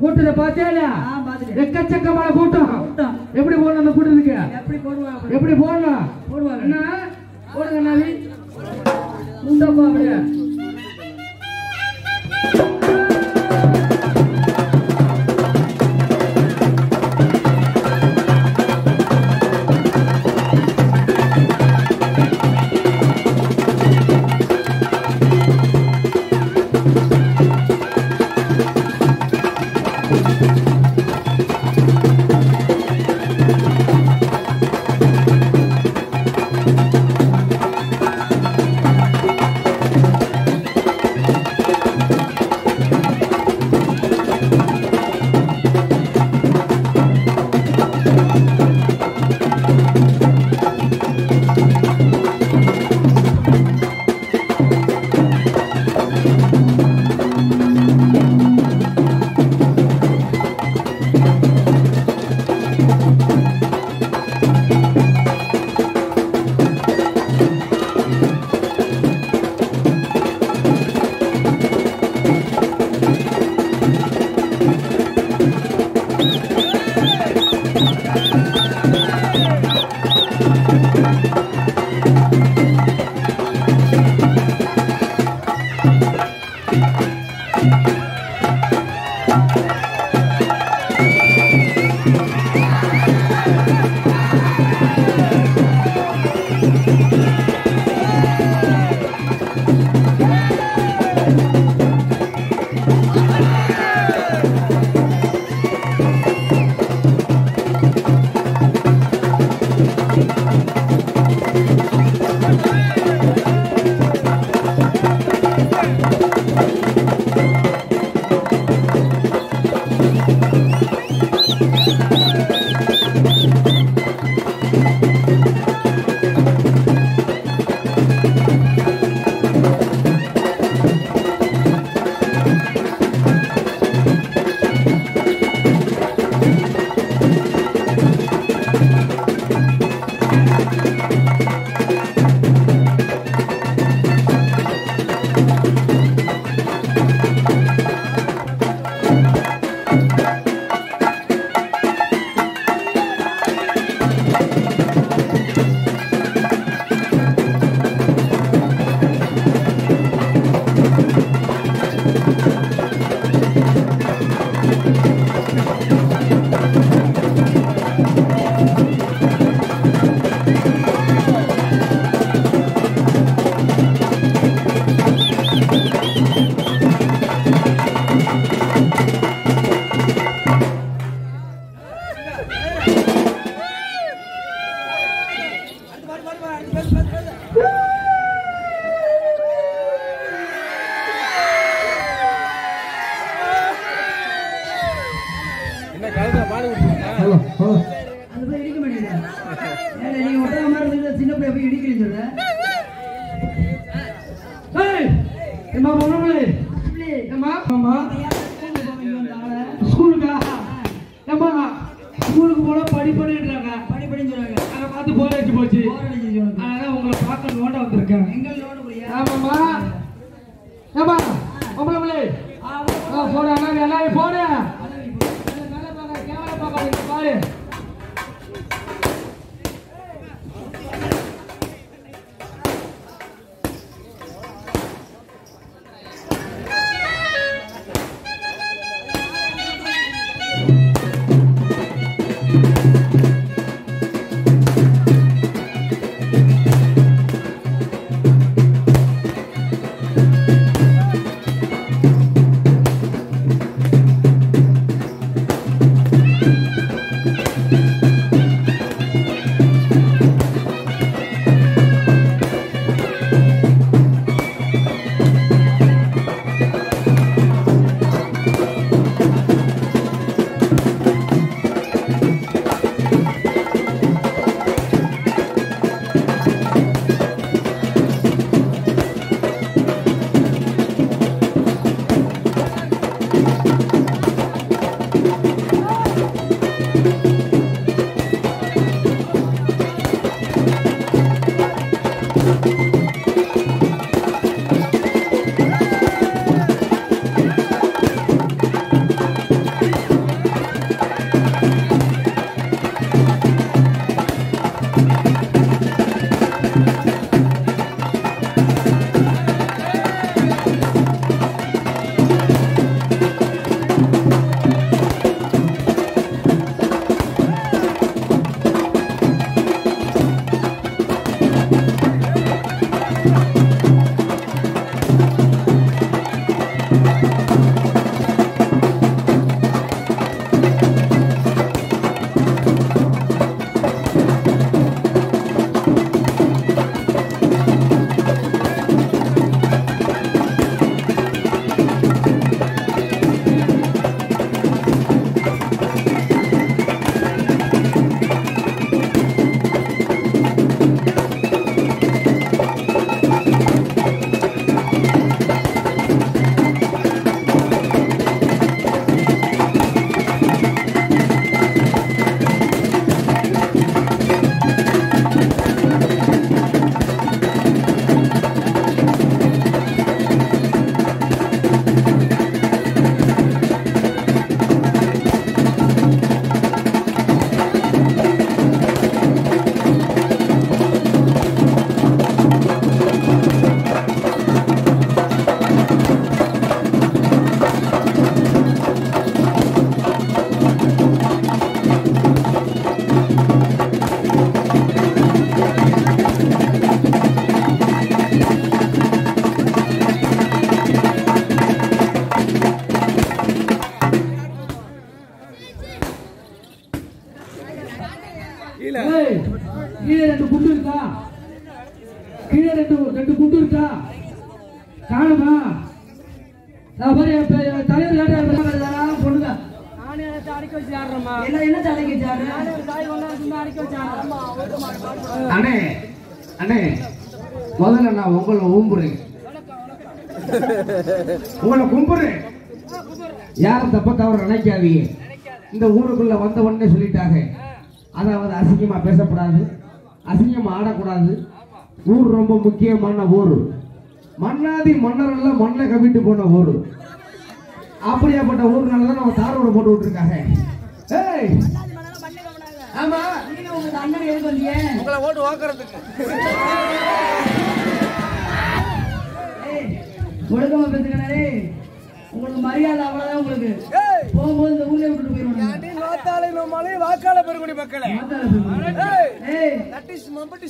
கூட்டத்தை பார்த்தேல எக்கச்சக்கமான கூட்டம். எப்படி போடணும் அந்த கூட்டத்துக்கு? எப்படி போடணும்? என்ன போடுங்க நாவி முண்டப்பா அப்படியே ஸ்கூலுக்கு போனா படிப்படின்றாங்க அதை பார்த்து போர் அடிச்சு போச்சு. அதான் உங்களை பார்க்க நோண்ட வந்திருக்கேன். ஆமாம்மா ஏமா பொம்பளை போட எல்லாரும் போட கேமரா பார்க்காதீங்க பாரு. You கீழே 2 குண்டு இருக்கா? கீழே 2 குண்டு இருக்கா? காணுமா? தலைவர் யாரும் பொண்ணுங்க அண்ணே அண்ணே முதல்ல நான் உங்களை கும்பிடுறேன். உங்களை கும்பிடுறேன். யாரும் தப்ப தவறு நினைக்காதீங்க. இந்த ஊருக்குள்ள வந்த உடனே சொல்லிட்டாங்க, அதாவது அசிங்கமா பேசக்கூடாது, அசிங்கமா ஆடக்கூடாது. ஊர் ரொம்ப முக்கியமான ஊர். மன்னாதி மன்னர் எல்லாம் மண்ணை கவிட்டு போன ஊர். அப்படியாப்பட்ட ஊர்னாலதான் நம்ம தாரோட போட்டு விட்டுருக்காங்க. ஆமா உங்க அண்ணன் எதுக்கு வந்தீங்க? உங்களை ஓட்டு வாக்குறதுக்கு. ஒழுக்கமா பேசுகிறே. உங்களுக்கு மரியாதை அவ்வளவுதான். உங்களுக்கு போகும்போது இந்த ஊர்ல விட்டுட்டு போயிருவாங்க. வாக்காள பெருங்குடி மக்களே,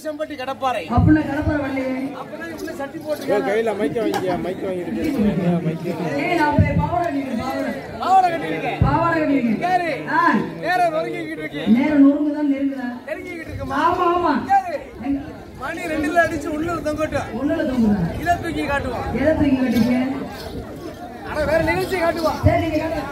செம்பட்டி கடப்பாறை அப்படின்னா கடப்பாறை வரலையே. அப்படின்னா சட்டி போட்டு கையில மைக்க வாங்கி மைக்க வாங்கிட்டு நேரம் நொறுங்குதான் நெருங்கிக்கிட்டு இருக்கு. ஆமா ஆமா மணி 2ல அடிச்சு உள்ள தொங்கட்டும். இதை தூக்கி காட்டுவான். எதை தூக்கி காட்டுவீங்க? ஆனா வேற நிகழ்ச்சி காட்டுவான். சரி நீங்க காட்டு.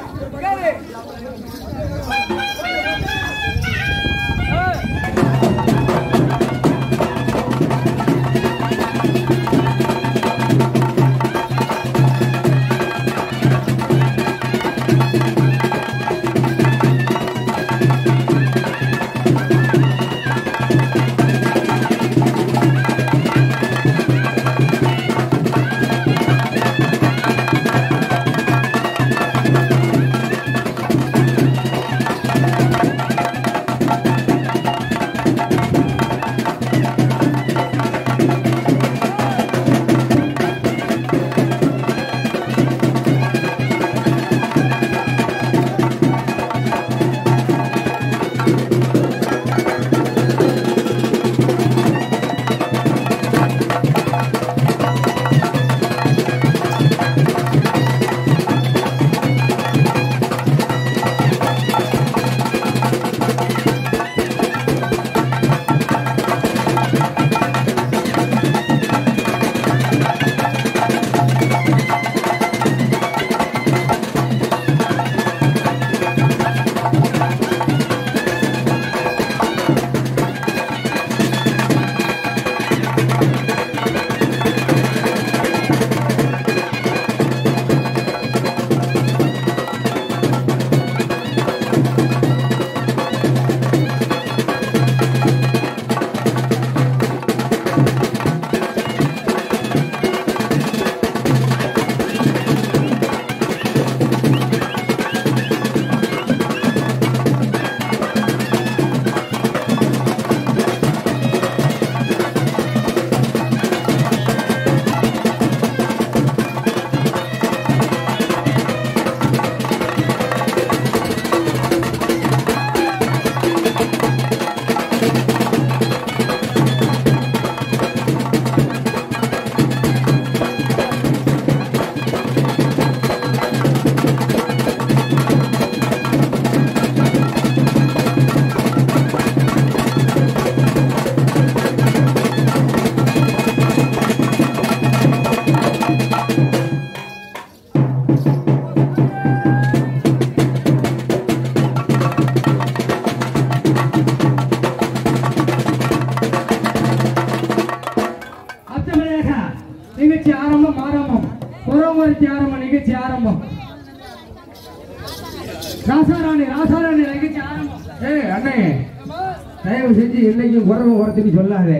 சொல்லாதே.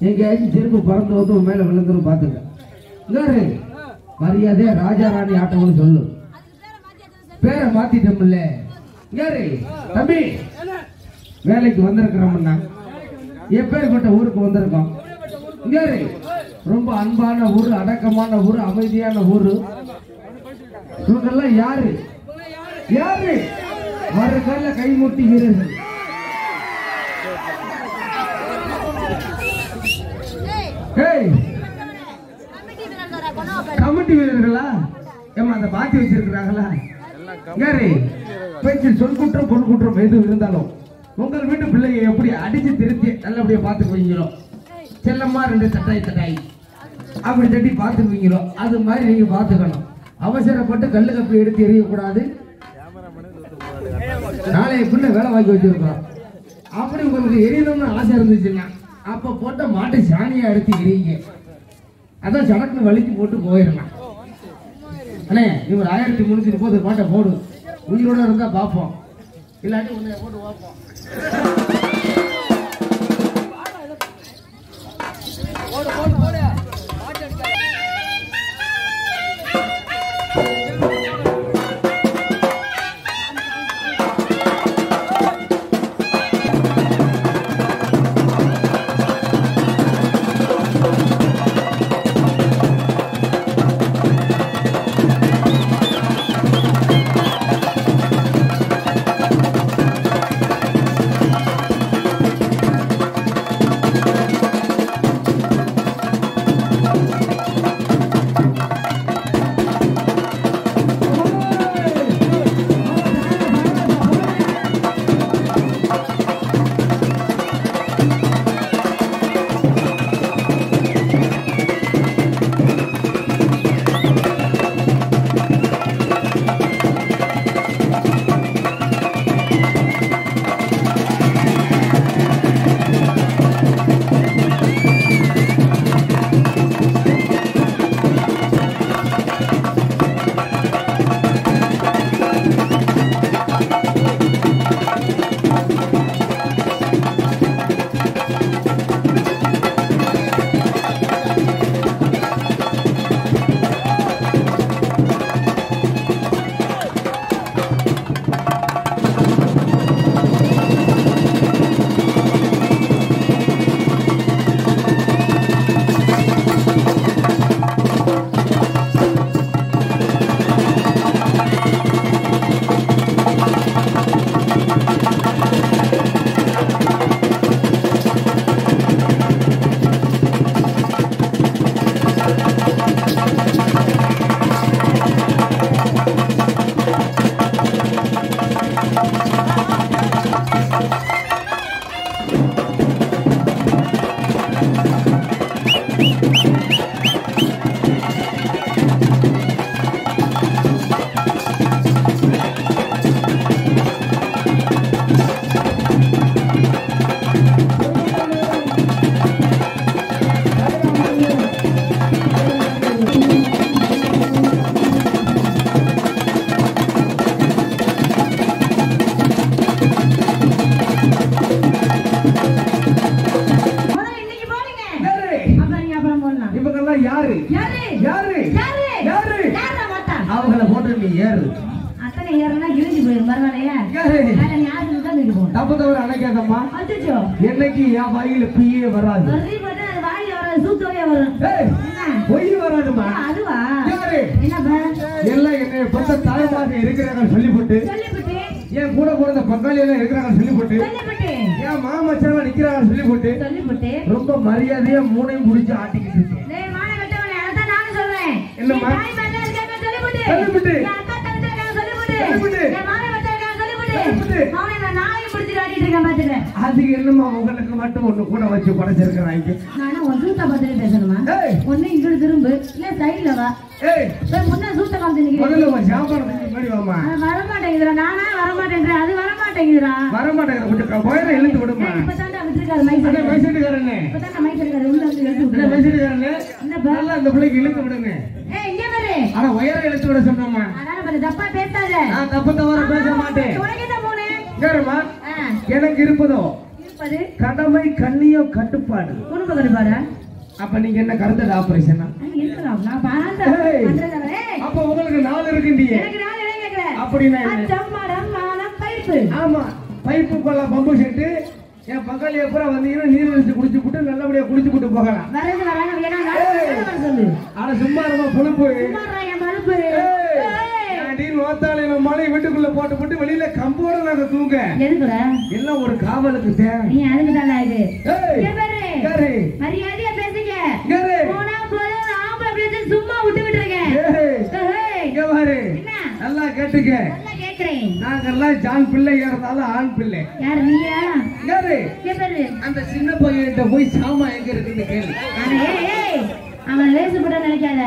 எங்கேயாச்சும் செருப்பு பறந்து வந்து மேல விழுந்துரும் பாத்துக்க. மரியாதையா ராஜா ராணி ஆட்டம்னு சொல்லு. பேரை மாத்திட்டோம்ல. தம்பி வேலைக்கு வந்திருக்கிறோம்னா எப்பேற்பட்ட ஊருக்கு வந்திருக்கோம். ரொம்ப அன்பான ஊரு, அடக்கமான ஊரு, அமைதியான ஊரு. இவங்கெல்லாம் யாரு யாரு? மறுகால கைமூட்டி வீரர்கள். கமிட்டி வீரர்களா? ஏமா அந்த பாத்தி வச்சிருக்கிறாங்களா? சொல் குற்றம் பொன் குற்றம் எது இருந்தாலும் உங்கள் வீட்டு பிள்ளைங்க எப்படி அடிச்சு திருத்தி நல்லபடியா பார்த்துக்குவீங்களோ, செல்லம்மா 2 தட்டாய் அப்படி தட்டி பார்த்துக்குவீங்களோ அது மாதிரி நீங்க பார்த்துக்கணும். அவசரப்பட்டு கல்லு கப்பி எடுத்து எறியக்கூடாது. நாளைய பிள்ளை வேலை வாங்கி வச்சிருக்கிறோம். அப்படி உங்களுக்கு எரியணும்னு ஆசை இருந்துச்சுன்னா அப்ப போட்ட மாட்டு சாணியா எடுத்து எரியுங்க. அதான் சடக்குன்னு வலிக்கு போட்டு போயிடலாம். அண்ணே நீ ஒரு 1330 பாட்டை போடு, உயிரோட இருந்தா பார்ப்போம், இல்லாட்டி உன்னை போட்டு பார்ப்போம். அவங்கள போட்டு நீ ஏறு. அத்தனை ஏறனா இழுந்து போயிடும். பரவாயில்லையா? நீ ஆசை தான் நீங்க போகணும். தப்பு தவறு அணைக்காதம்மா. அச்சோ என்னைக்கு என் வாயில பீயே வராது. வரதி பார்த்தா அது வாயில வராது, சூத்தோடே வரும். பொய் வராதுமா. அதுவா? என்ன எல்லாம் என்னை பத்த தாய்மாக இருக்கிறாங்க சொல்லிவிட்டு என் கூட பிறந்த பங்காளி எல்லாம் இருக்கிறாங்க சொல்லிவிட்டு என் மாமச்சான் நிக்கிறாங்க சொல்லிவிட்டு ரொம்ப மரியாதையா மூணையும் முடிச்சு ஆட்டிக்கிட்டு இருக்கேன். என்னம்மா அதுக்கு என்னமா உங்களுக்கு மட்டும் ஒண்ணு கூட வச்சு படைச்சிருக்கிறாங்க. நானும் ஒரு சூத்த பத்திரி பேசணுமா? ஒண்ணு இங்கிட்டு திரும்பு இல்ல சைடுல வா. முன்ன சூத்த காமிச்சு முதல்ல சாப்பாடு முன்னாடி வாமா. வரமாட்டேங்குதுடா. நானா வரமாட்டேன்றேன், அது வரமாட்டேங்குதுடா. வரமாட்டேங்குது கொஞ்சம் போயிட இழுத்து விடுமா. இப்பதான் வச்சிருக்காரு மைசூர் மைசூர்காரனே. இப்பதான் மைசூர்காரர் உள்ள வந்து இழுத்து விடுங்க. மைசூர்காரனே நல்லா அந்த பிள்ளைக்கு இழுத்து விடுங்க. இங்க பாரு. ஆனா ஒயரை இழுத்து விட சொன்னோமா. அதான பாரு தப்பா பேசாத. நான் தப்பு தவறு பேச மாட்டேன். உனக்கு என்ன போனே? கேளுமா. எனக்கு இருப்பதோ கடமை கண்ணியம் கட்டுப்பாடு. குடும்ப கட்டுப்பாடா? அப்ப நீங்க என்ன கருத்து ஆபரேஷனா? அப்ப உங்களுக்கு 4 இருக்குண்டியே. அப்படின்னா ஆமா பைப்பு கொள்ள பம்பு செட்டு என் பக்கத்துல பூரா வந்தீங்கன்னா நீர் வச்சு குடிச்சு விட்டு நல்லபடியா குடிச்சு விட்டு போகலாம். ஆனா சும்மா ரொம்ப புழுப்பு மழை வீட்டுக்குள்ள போட்டு போட்டு வெளியில கம்போட நாங்க தூங்க எல்லாம் ஒரு காவலுக்கு தேவை. மரியாதையா பேசுங்க. சும்மா விட்டு விட்டுருங்க. நல்லா கேட்டுக்க. நாங்கெல்லாம் ஜான் பிள்ளை இருந்தாலும் ஆண் பிள்ளை. யாரு நீயா? யாரு? கேப்பரு. அந்த சின்ன பையன்கிட்ட போய் சாமா எங்க இருக்குன்னு கேளு. ஏய் அவன் லேசு போட நினைக்காத.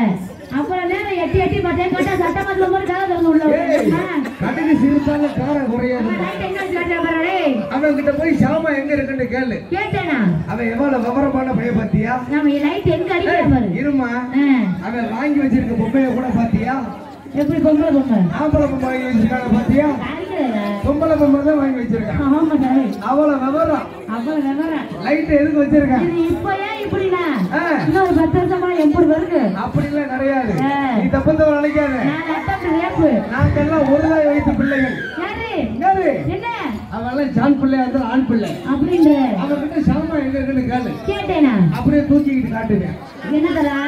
அப்புறம் நேரம் எட்டி எட்டி பார்த்தேன் கேட்டா சட்டமன்றத்துல போய் கால தரணும் உள்ள. கடைக்கு சிரிச்சால கார குறையாது. அவன் கிட்ட போய் சாமா எங்க இருக்குன்னு கேளு. கேட்டேனா? அவன் எவ்வளவு விவரமான பையன் பாத்தியா? நம்ம லைட் எங்க அடிக்கிற பாரு. இருமா. அவன் வாங்கி வச்சிருக்க பொம்மையை கூட பாத்தியா? எப்படி பொம்பளை பொம்மை? ஆம்பளை பொம்மை வாங்கி வச்சிருக்காங்க பாத்தியா? பொம்பளை பொம்மை தான் வாங்கி வச்சிருக்கான். ஆமா சார். அவ்வளவு விவரம். அவ்வளவு விவரம். லைட் எதுக்கு வச்சிருக்கான்? இது இப்போ ஏன் இப்படினா? இன்னொரு 10 வருஷமா எப்படி வருது? அப்படி எல்லாம் கிடையாது. நீ தப்பத நினைக்காத. நான் அட்டப்பு ரேப்பு. நாங்கெல்லாம் ஒருதாய் வைத்த பிள்ளைகள். யாரு? யாரு? என்ன? அவெல்லாம் ஜான் பிள்ளையா இருந்தா ஆண் பிள்ளை. அப்படின்ற. அவன் கிட்ட சாமா எங்க இருக்குன்னு கேளு. கேட்டேனா? அப்படியே தூக்கிட்டு காட்டுவேன். என்ன தரா?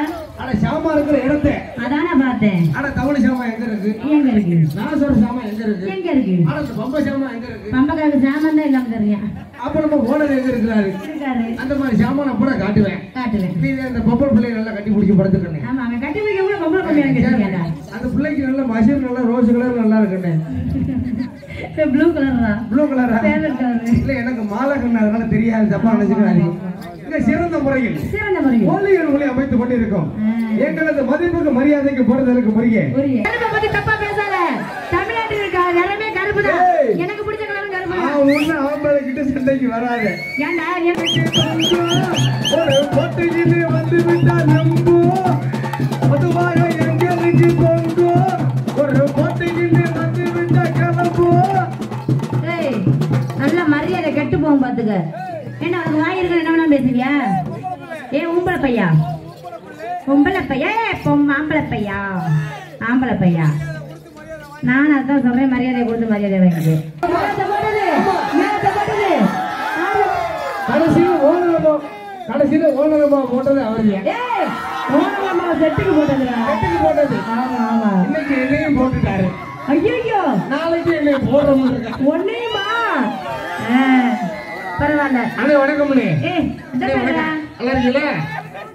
அட சாமா இருக்கிற இடத்தை. அதான பார்த்தேன். அட தவளை சாமா எங்க இருக்கு? எங்க இருக்கு? நாசர சாமா எங்க இருக்கு? எங்க இருக்கு? அட பொம்மை சாமா எங்க இருக்கு? பம்பக்கார சாமான் தான் இல்லாம தெரியும். அப்ப நம்ம ஓனர் எங்க இருக்காரு? அந்த மாதிரி சாமான கூட காட்டுவேன். நீ அந்த பொம்பளை பிள்ளையை நல்லா கட்டி பிடிச்சி படுத்துக்கணும். ஆமா அவன் கட்டி பிடிக்க கூட பொம்பளை பிள்ளைய கேட்டா. அந்த பிள்ளைக்கு நல்ல மஷின் நல்ல ரோஸ் கலர் நல்லா இருக்குனே. ப்ளூ கலரா? ப்ளூ கலரா? Favourite colour. இல்ல எனக்கு மாலை கண்ணு அதனால தெரியாது தப்பா நினைச்சுக்காதீங்க. இந்த சிறந்த முறையில் ஒளி அமைத்து கொண்டிருக்கோம். எங்களது மதிப்புக்கு மரியாதைக்கு போறதற்கு முறையே. பத்தி தப்பா பேசாத. தமிழ்நாட்டில் இருக்க நிறமே கருப்பு தான். எனக்கு பிடிச்ச கலர் கருப்பு தான். ஒண்ணு அவங்கள கிட்ட சண்டைக்கு வராது. ஏன்டா ஒரு பொட்டியிலே வந்து விட்டா நம்பு பொதுவாக எங்களுக்கு பொங்கு ஒரு பொட்டியிலே வந்து விட்டா கிளம்பு. ஏய் நல்ல மரியாதை கெட்டு போகும் பாத்துக்க. என்ன உனக்கு வாயிருக்க என்ன வேணா பேசுவியா? ஏ உம்பளை பையா பொம்பளை பையா ஆம்பளை பையா ஆம்பளை பையா நான் அதான் சொல்றேன். மரியாதை கொடுத்து மரியாதை வாங்கிது. கடைசியில ஓனரமா போட்டது அவரியா? ஓனரமா செட்டுக்கு போட்டதுடா. செட்டுக்கு போட்டது. ஆமா ஆமா. இன்னைக்கு என்னையும் போட்டுட்டாரு. ஐயோ நாளைக்கு என்னை போடுறோம்னு இருக்கா? ஒன்னையுமா? பரவாயில்ல. அண்ணே வணக்கம். நல்லா இருக்கீங்களா?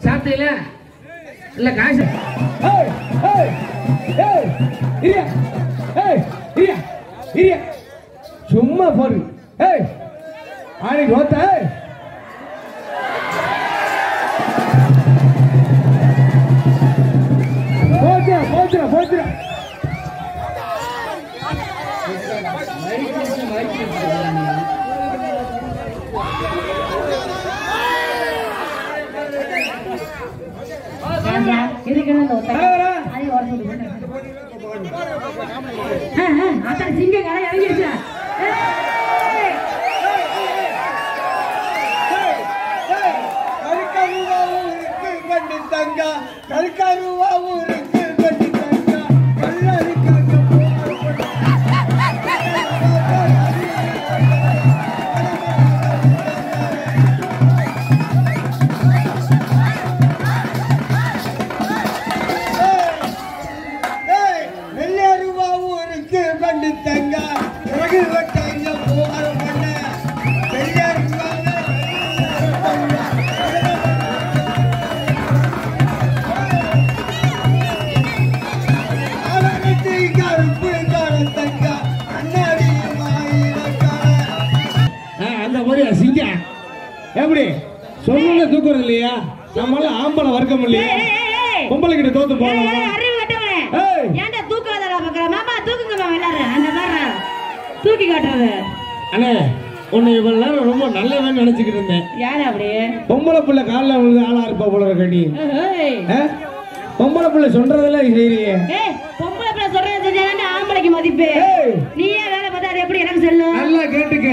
சாப்பிட்டீங்களா? இல்ல காசு சும்மா போடு. ஆடி கோத்த போச்சுரா போச்சுரா போச்சுரா. சிங்க கடை இறங்கிடுச்சு. கல்கருவாவும் இருக்கு எப்படி சொன்ன தூக்குறது இல்லையா? நம்மள ஆம்பளை வர்க்கம் இல்லையா? பொம்பளை கிட்ட தோத்து போகலாமா? ஏன்டா தூக்காதடா பக்கற மாமா தூக்குங்க மாமா எல்லாரும் அந்த பாரு தூக்கி காட்டுறது. அண்ணே உன்னை இவ்வளவு நேரம் ரொம்ப நல்லவன்னு நினைச்சுக்கிட்டு இருந்தேன். யாரு அப்படி? பொம்பளை பிள்ளை காலில் விழுந்து ஆளா இருப்பா போல இருக்க நீ. பொம்பளை பிள்ளை சொல்றதெல்லாம் செய்யறியே. பொம்பளை பிள்ளை சொல்றது செஞ்சாதான் ஆம்பளைக்கு மதிப்பு. நீயே வேலை பார்த்தா அது எப்படி எனக்கு சொல்லும்? நல்லா கேட்டுக்க.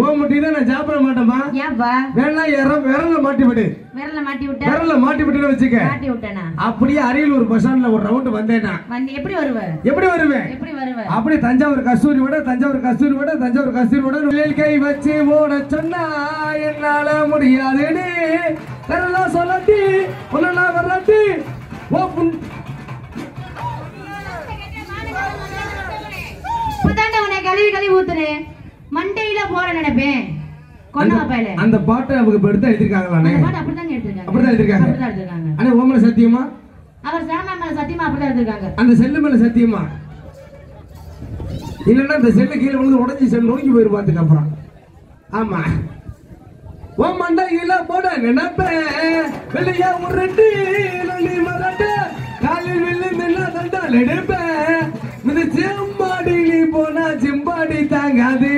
ஓ முட்டி தான் நான் சாப்பிட மாட்டேமா. ஏன்பா? வேணா விரல்ல மாட்டி விடு. விரல்ல மாட்டி விட்டா? விரல்ல மாட்டி விட்டுன்னு வச்சுக்க. மாட்டி விட்டேனா? அப்படியே அரியலூர் பஸ் ஸ்டாண்ட்ல ஒரு ரவுண்ட் வந்தேனா. வந்து எப்படி வருவ? எப்படி வருவேன்? எப்படி வருவ? அப்படியே தஞ்சாவூர் கஸ்தூரி விட தஞ்சாவூர் கஸ்தூரி விட கை வச்சு ஓட சொன்னா என்னால முடியாதுன்னு வரலாம் சொல்லட்டி ஒன்னா வரலாட்டி ஓ கழுவி ஊத்துறேன் மண்டையில போற நினைப்பேன். அந்த பாட்டை அவங்க எடுத்து எழுதிருக்காங்களா? அப்படிதான் எழுதிருக்காங்க. ஆனா ஓமல சத்தியமா? அவர் சாமா மேல சத்தியமா அப்படிதான் எழுதிருக்காங்க. அந்த செல்லு மேல சத்தியமா? இல்லைன்னா இந்த செல்லு கீழே விழுந்து உடஞ்சி செல் நோக்கி போயிருப்பாத்துக்கு அப்புறம். ஆமா ஓ மண்டையில போட நினைப்பேன் வெளியா உருட்டி மரட்ட காலில் வில்லு நின்னா தண்டால் எடுப்பேன் இது செம்பாடி நீ போனா செம்பாடி தாங்காது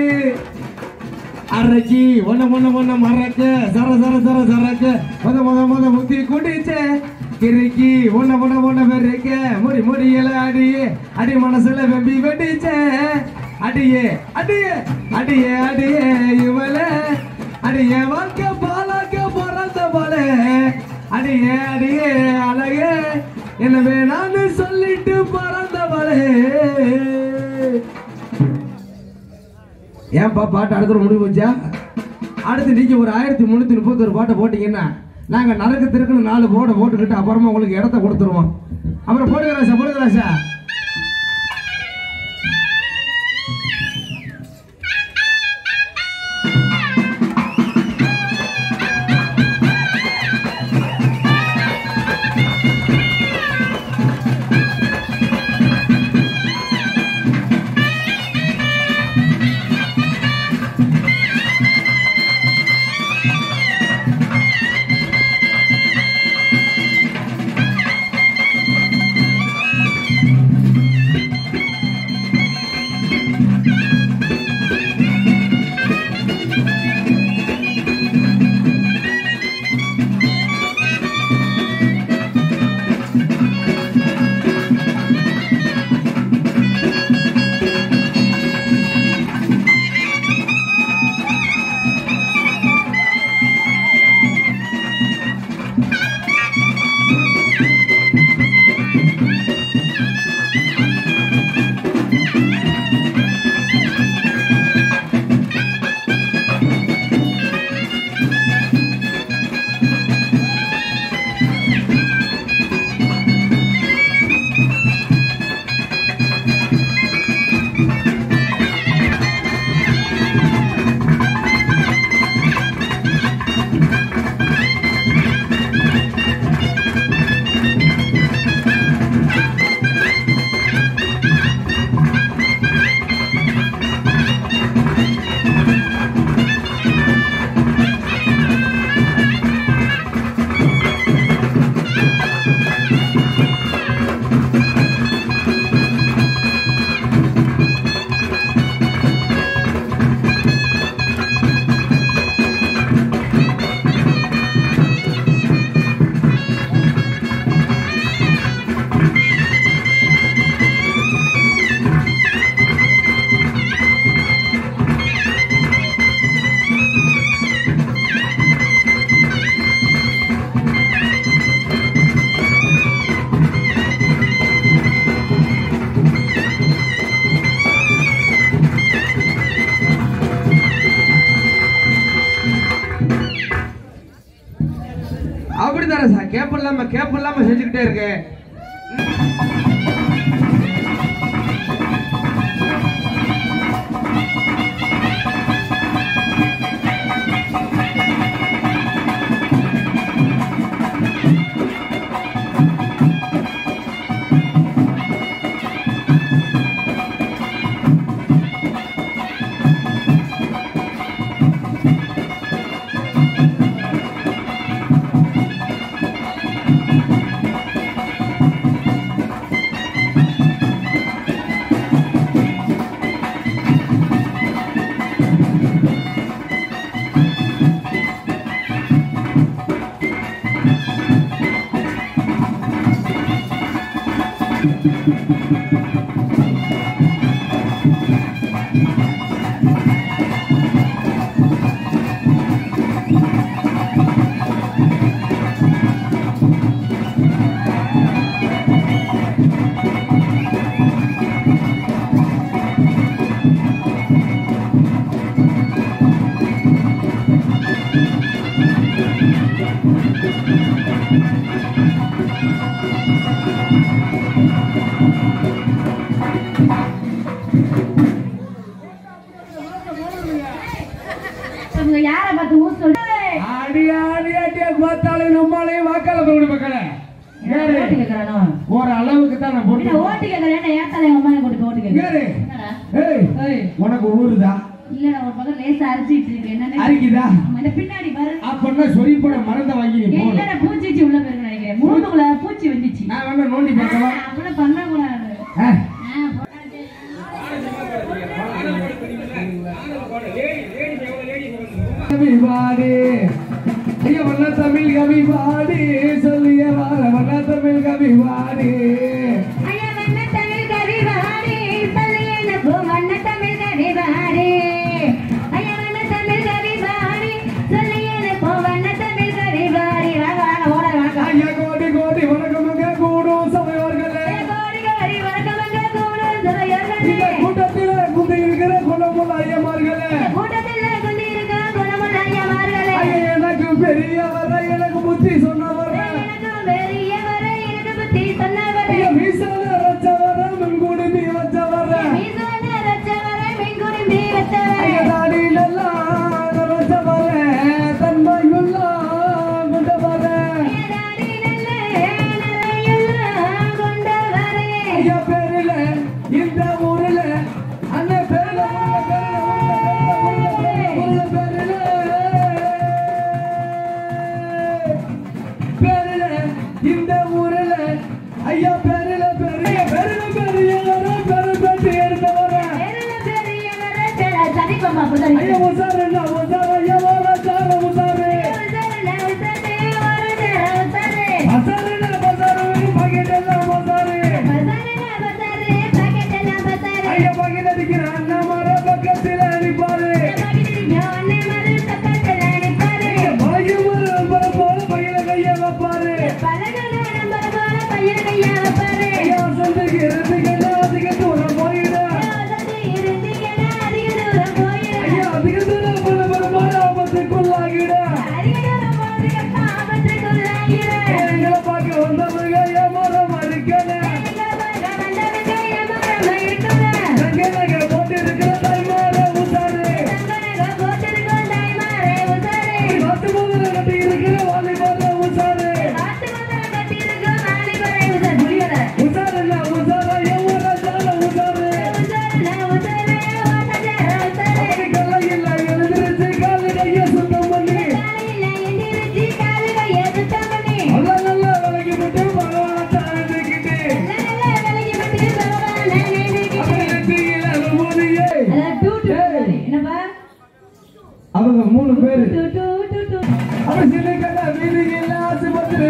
அரைச்சி ஒன்ன மறக்க சர சர சர சரக்க முத முத்தி குடிச்ச கிறுக்கி ஒன்ன பெருக்க முடி முடியல அடியே அடி மனசுல வெம்பி வெடிச்ச அடியே அடியே அடியே அடியே இவள அடியே வாழ்க்கை பாலாக்க பிறந்த போல அடியே அடியே அழகே எனவே நான் சொல்லிட்டு பிறந்த போல. ஏன்பா பாட்டு அடுத்த முடிவு வச்சா அடுத்து நீங்க ஒரு 1331 பாட்டை போட்டீங்கன்னா நாங்க நரக்கு திருக்குன்னு 4 போட போட்டுக்கிட்டு அப்புறமா உங்களுக்கு இடத்த கொடுத்துருவோம். அப்புறம் போடுங்க ராசா. அப்படித்தானே சார் கேப் இல்லாம செஞ்சுக்கிட்டே இருக்கேன். யார பார்த்து ஊர் சொல்லு நம்மளையும் வாக்காள தொகுதி மக்களை ஓட்டு கேக்குறானோ ஒரு அளவுக்கு தான் நான் போட்டு ஓட்டு கேக்குறேன் ஏத்தால எங்க அம்மா கூட்டிட்டு ஓட்டு கேக்குறேன் உனக்கு ஊருதான் இல்ல நான் ஒரு பக்கம் லேசா அரைச்சிட்டு இருக்கேன் என்னன்னு அரைக்குதா அந்த பின்னாடி பாரு அப்பன்னா சொல்லி போட மறந்த வாங்கி நீ இல்ல நான் பூச்சி உள்ள போயிருக்கு நினைக்கிறேன் மூணுக்குள்ள பூச்சி வந்துச்சு நான் வேணா நோண்டி பார்க்கவா அப்படி பண்ண கூடாது கவிபாடி ஐயா வண்ண தமிழ் கவிபாடி சொல்லிய வார வண்ண தமிழ் கவிபாடி ஐயா வண்ண தமிழ் கவிபாடி சொல்லிய எனக்கு வண்ண தமிழ் கவிபாடி ஐயா வண்ண தமிழ் கவிபாடி சொல்லிய எனக்கு வண்ண தமிழ் கவிபாடி வாங்க வாங்க ஓட வாங்க ஐயா கோடி கோடி வணக்கமங்க கூடும் சபையோர்களே கோடி கோடி வணக்கமங்க கூடும் சபையோர்களே இந்த கூட்டத்திலே குந்தி இருக்கிற குணமுள்ள ஐயமார்களே கூட்டத்திலே குந்தி இருக்கிற குணமுள்ள ஐயமார்களே ஐயா எனக்கு பெரியவரை எனக்கு புத்தி சொன்னவரை எனக்கு பெரியவரை எனக்கு புத்தி சொன்னவரை ஐயா மீசான ரச்சவரை மின்குடுமி வச்சவரை மீசான ரச்சவரை மின்குடுமி வச்சவரை ஐயா தாடியிலெல்லாம் ரச்சவரை தன்மையுள்ள கொண்டவரை ஐயா பேரில இந்த ஊரில அண்ணன் பேரில பேரில இந்த ஊரில ஐயா பேரில பெரிய பேரில பெரியவரை பெரும்பட்டி எடுத்தவரை ஐயா உசாரண்ணா உசார ஐயா வாராச்சார உசாரு அசாரண்ணா பசாரு பாக்கெட்டெல்லாம் உசாரு ஐயா பாக்கெட் அடிக்கிற அண்ணா மாற பக்கத்தில் அடிப்பாரு போல பையில கைய வைப்பாரு ஐயா சொந்தக்கு இருந்துக்கன்னா அதிக தூரம் போயிட ஐயா அதிக தூரம் போல ஆபத்துக்குள்ளாகிட எங்களை பார்க்க வந்தவங்க ஏமாறம் அடிக்கல நகை போட்டு இருக்கிற தாய்மார உசாரு நாட்டு முதல கட்டி இருக்கிற வாலிபார உசாரு உசாருண்ணா உசார எவ்வளோ சால உசாரு அப்படி கல்லையில் எழுந்திருச்சு காலு கைய சுத்தம் பண்ணி நல்லா நல்லா விலகி விட்டு பகவானத்தை அழுதுகிட்டு அப்படி நெற்றியில அனுமதியே அவங்க 3 பேரு அப்படி சின்ன கண்ணா வீதியில் ஆசுபத்திரி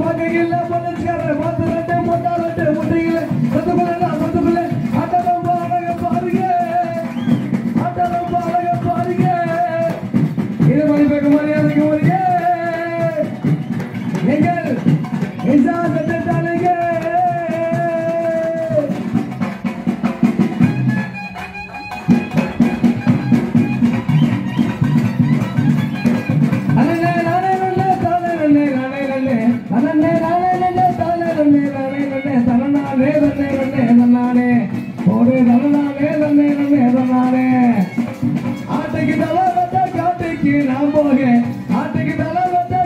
பார்க்கையில் பலஸ்கார பார்த்து ரெண்டு பொட்டாளட்டு முட்டையில் சொத்துக்குள்ள ஆட்டம் அழக பாருங்க ஆட்டம் அழக பாருங்க இது மதிப்பேக்கு மரியாதைக்கு வருக எங்கள் இசா சட்டத்தாளுங்க ஆட்டுக்கு தலை காட்டுக்கு நான் போக ஆட்டுக்கு தலை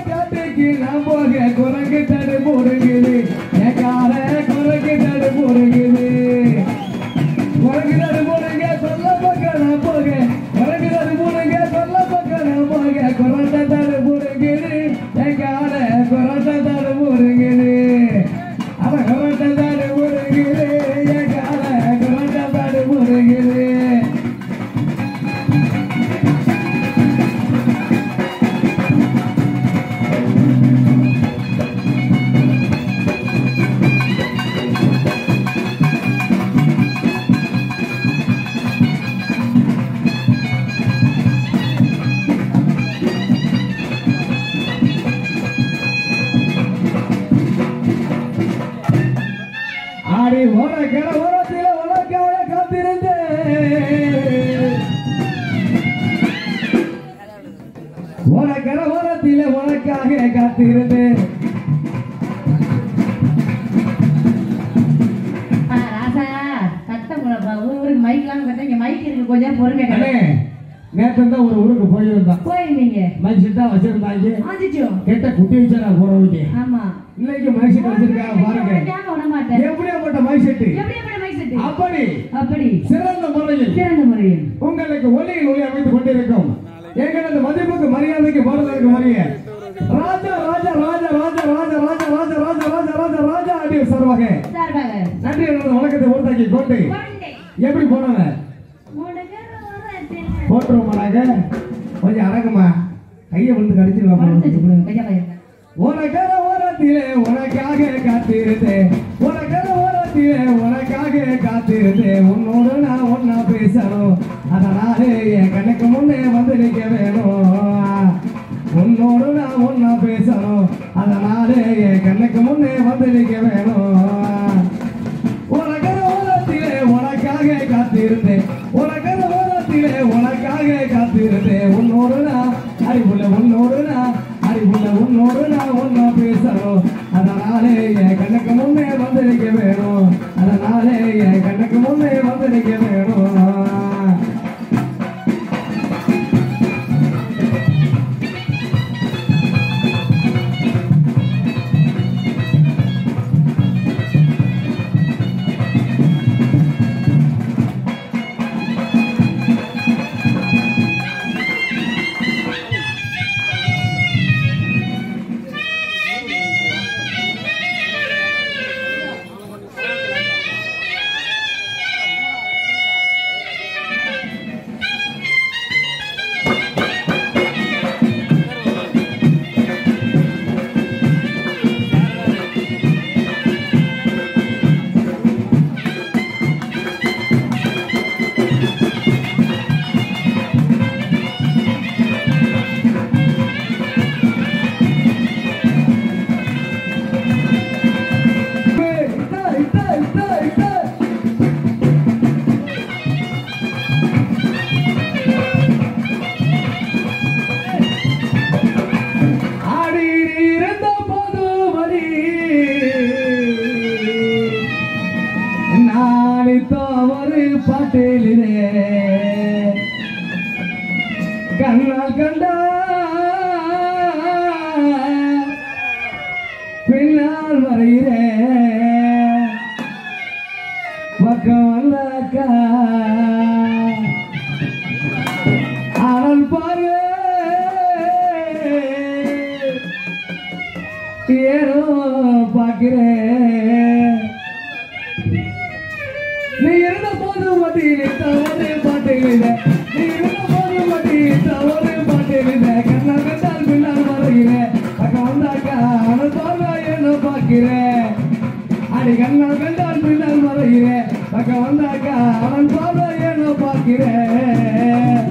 காட்டுக்கு நான் போக குரங்கு தடு போடுங்குது ஏக்கார குரங்கு தடு போடுங்குது குரங்கு தடு போடுங்க சொல்ல பக்கம் நான் போக குரங்கு தடு போடுங்க சொல்ல பக்கம் நான் போக குரண்ட தடு போடுங்குது ஏக்கார குரண்ட தடு போடுங்குது அவன் குரண்ட தடு போடுங்குது ஏக்கார குரண்ட தடு போடுங்குது ஆடி ஓர கர ஓரத்தில உனக்காக காத்திருந்தேன் ஓர கர ஓரத்தில உனக்காக காத்திருந்தேன் ராசா சத்தம் ஊருக்கு மைக் எல்லாம் கட்ட மைக் இருக்கு கொஞ்சம் பொறுங்க நேற்று தான் ஒரு ஊருக்கு போயிருந்தான். போயிருந்தீங்க. மைக் செட்டா வச்சிருந்தாங்க. ஆதிச்சோ. கேட்ட குட்டி வச்சா போறவங்க. ஆமா. இன்னைக்கு மைக் செட் வச்சிருக்காங்க பாருங்க. எப்படியாப்பட்ட மைக் செட்? அப்படி சிறந்த முறையில் உங்களுக்கு ஒளியில் அமைத்துக் கொண்டிருக்கும் எங்களது மதிப்புக்கு மரியாதைக்கு போறதற்கு மரியாதை ராஜா ராஜா ராஜா ராஜா ராஜா ராஜா ராஜா ராஜா ராஜா ராஜா ராஜா அடி சார்பாக நன்றி வணக்கத்தை உறுத்தாக்கி கொண்டு எப்படி போனாங்க போட்டுருமாங்க கொஞ்சம் அடங்குமா கையை விழுந்து கடிச்சிடலாம். உனக்கர ஓரத்திலே உனக்காக காத்திருந்தேன் உனக்கர ஓரத்திலே உனக்காக காத்திருந்தேன் உன்னோடு நான் ஒன்னா பேசணும் அதனாலே என் கண்ணுக்கு முன்னே வந்து நிற்க வேணும் உன்னோடு நான் ஒன்னா பேசணும் அதனாலே என் கண்ணுக்கு முன்னே வந்து நிற்க வேணும் உனக்கர ஓரத்திலே உனக்காக காத்திருந்தேன் உனக்கர ஓரத்திலே உனக்காக காத்திருந்தேன் உன்னோடு நான் அறிவுள்ள உன்னோடு நான் உன்னோடு நான் ஒன்னா பேசணும் அதனாலே என் கண்ணுக்கு முன்னே வந்து நிற்க வேணும் அதனாலே என் கண்ணுக்கு முன்னே வந்து நிற்க வேணும். கண்ணால் கண்டா பின்னால் வரையிறே பக்கம் வந்தாக்கா ஆனால் பாரு ஏனோ பார்க்கிறேன் நீ இருந்த போது மட்டியிலே தவறு பாட்டிலே நீ இருந்த போது மட்டியிலே தவறு பாட்டிலே கண்ணால் கண்டால் பின்னால் வரைகிறேன் பக்கம் வந்தாக்கா ஆனால் பார்வை என்ன பார்க்கிறேன் அடி கண்ணால் கண்டால் பின்னால் வரைகிறேன் பக்கம் வந்தாக்கா அவன் பார்வை என்ன பார்க்கிறேன்.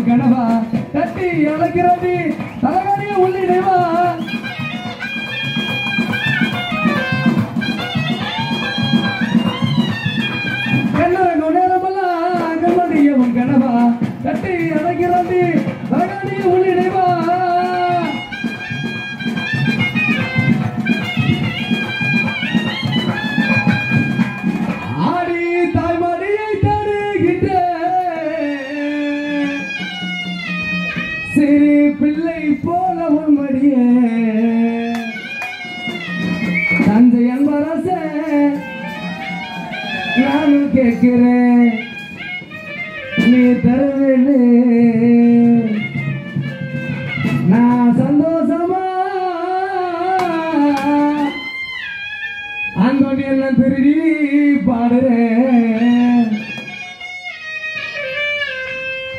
கனவா தட்டி அழைக்கிறது தலகாரிய உள்ளிடைவா கண்ணரங்க நேரமெல்லாம் கண்மணியவன் கனவா தட்டி அழைக்கிறது தலகாரிய உள்ளிடைவா ஆடி தாய்மடியை தருகின்ற சிறு பிள்ளை போல உன்மடியே தந்தை அன்பரச நானும் கேட்கிறேன் நீ தருவேன்னு நான் சந்தோஷமா அந்த எல்லாம் திருடி பாடுறேன்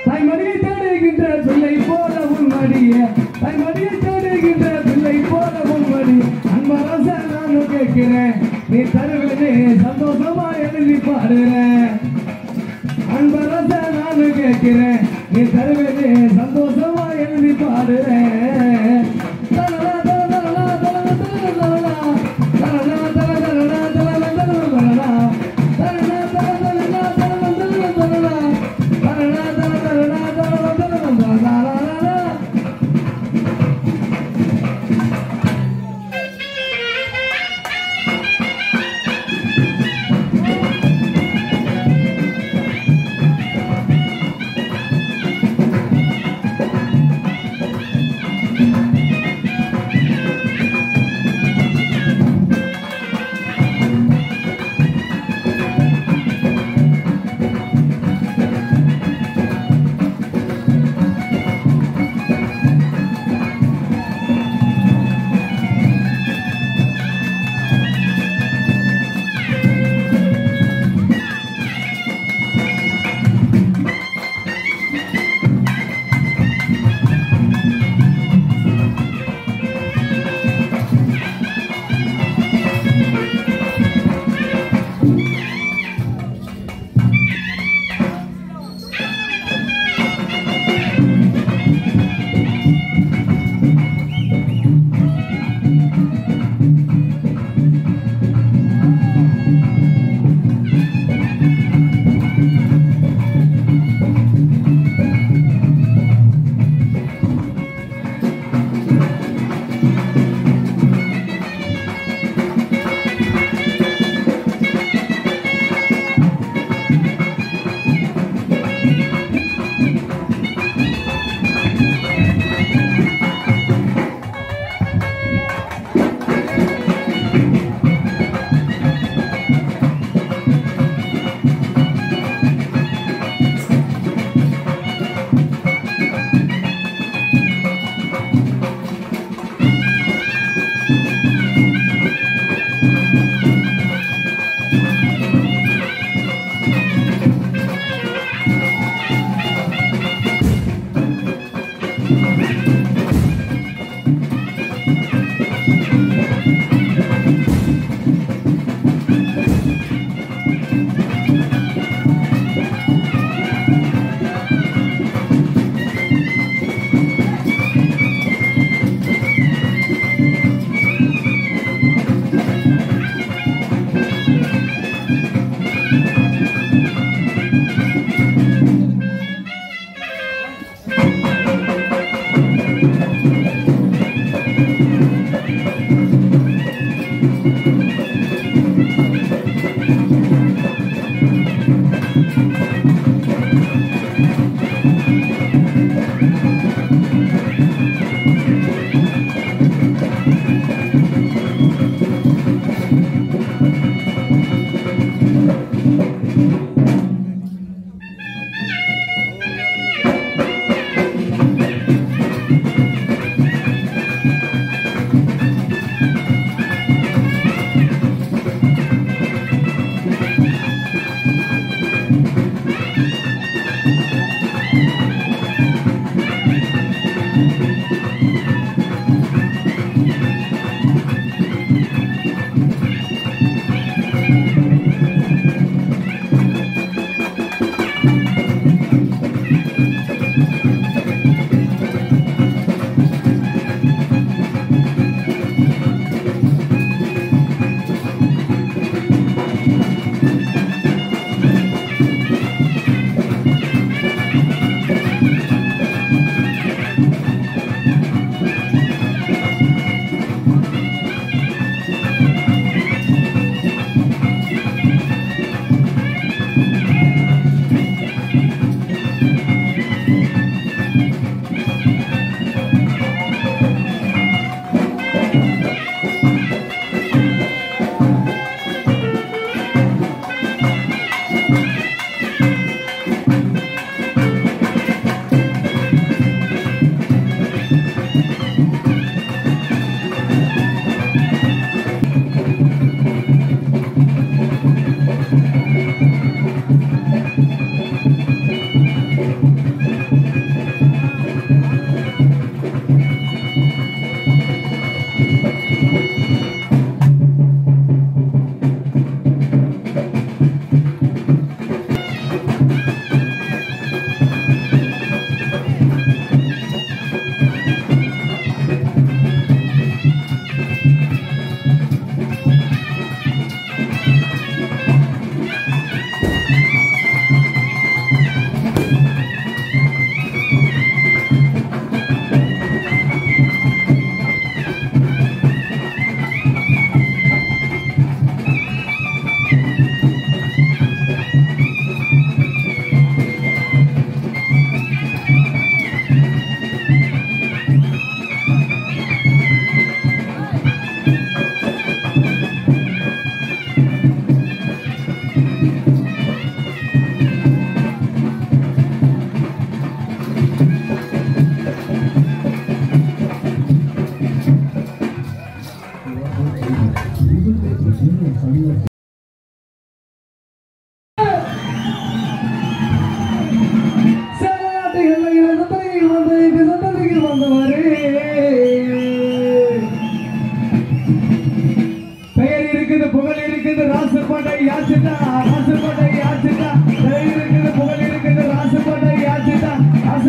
தாய்மடியை தேடுகின்ற பிள்ளை போல உன்மடிய தாய்மடியை தேடுகின்ற பிள்ளை போல உன்மடி அன்பரச நானும் கேட்கிறேன் நீ தருவதே சந்தோஷமா எழுதி பாடுறேன் அன்பரச நானு கேட்கிறேன் நீ தருவது சந்தோஷமா எழுதி பாடுறேன்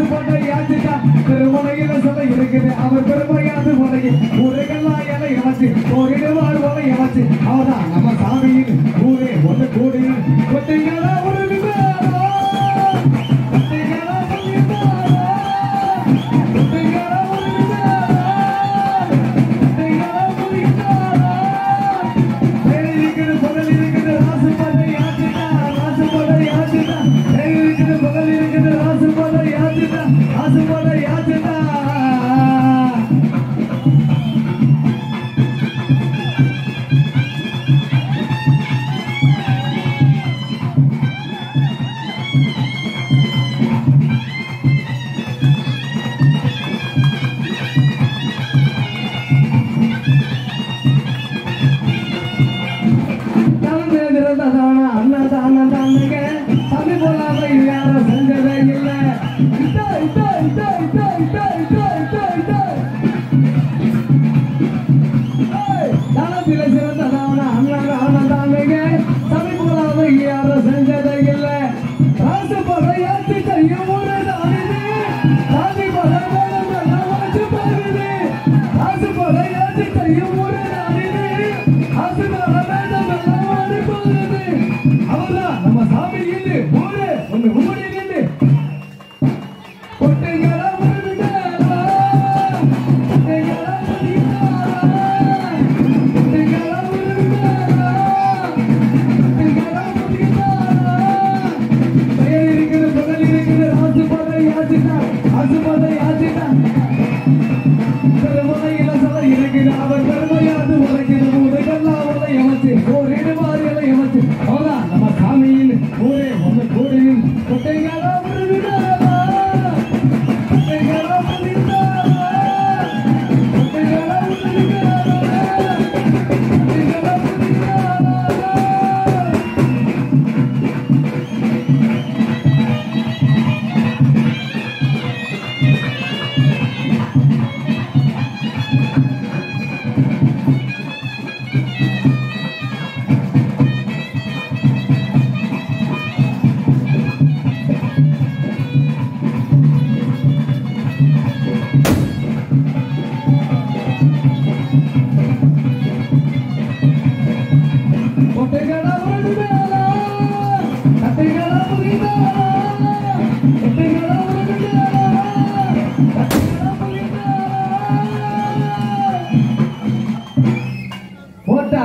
போட்ட யாச்சுதான் திருமணையில சொல்ல இருக்குது அவர் பெருமையாது உலகி ஊருகெல்லாம் என இணைச்சு ஓரிடுவார் போல இணைச்சு அவர்தான் நம்ம சாமியில் ஊரே ஒன்று கூடி கொட்டைகளா ஒரு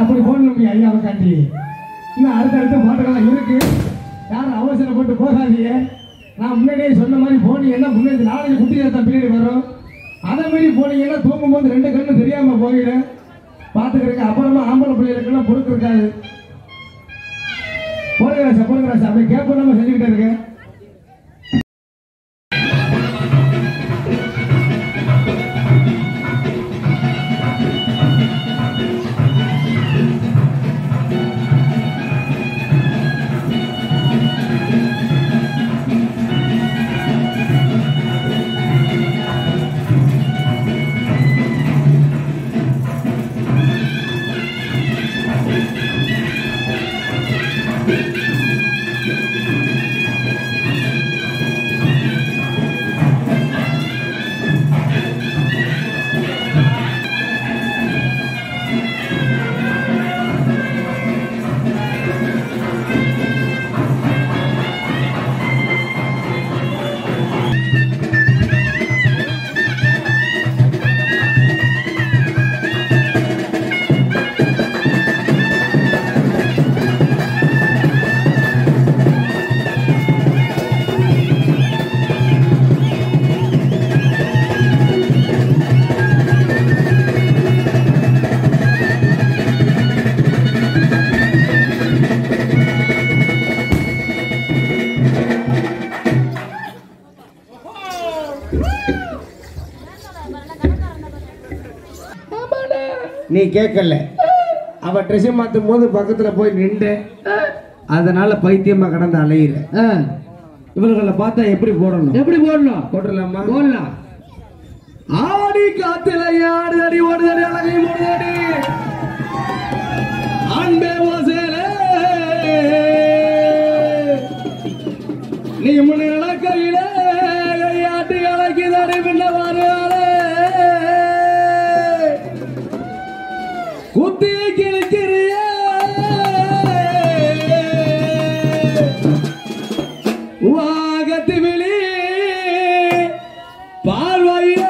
அப்படி போடணும் ஐயாவை காட்டி இன்னும் அடுத்தடுத்து பாட்டுகள்லாம் இருக்கு யாரும் அவசரப்பட்டு போகாதீங்க நான் முன்னாடியே சொன்ன மாதிரி போனீங்கன்னா முன்னாடி நாளைக்கு குட்டி தான் பின்னாடி வரும் அதை மாதிரி போனீங்கன்னா தூங்கும்போது ரெண்டு கண்ணு தெரியாம போயிடும் பார்த்துக்கிறேன் அப்புறமா ஆம்பளை பிள்ளைகளுக்கெல்லாம் பொறுத்திருக்காது போடுகிறாச்சு அப்படியே கேப் பண்ணாம செஞ்சுக்கிட்டே இருக்கேன் நீ கேட்கல அவ ட்ரெஸ் மாத்தும் போது பக்கத்துல போய் நின்று அதனால பைத்தியமா கடந்து அலையிற இவர்களை பார்த்தா எப்படி போடணும் போடலாமா போடலாம் ஆடி காத்துல ஆடுதடி ஓடுதடி அழகை மூடுதடி அன்பே ஓசேலே நீ முன்ன கையிலே கையாட்டி கத்து விழி பார்வையே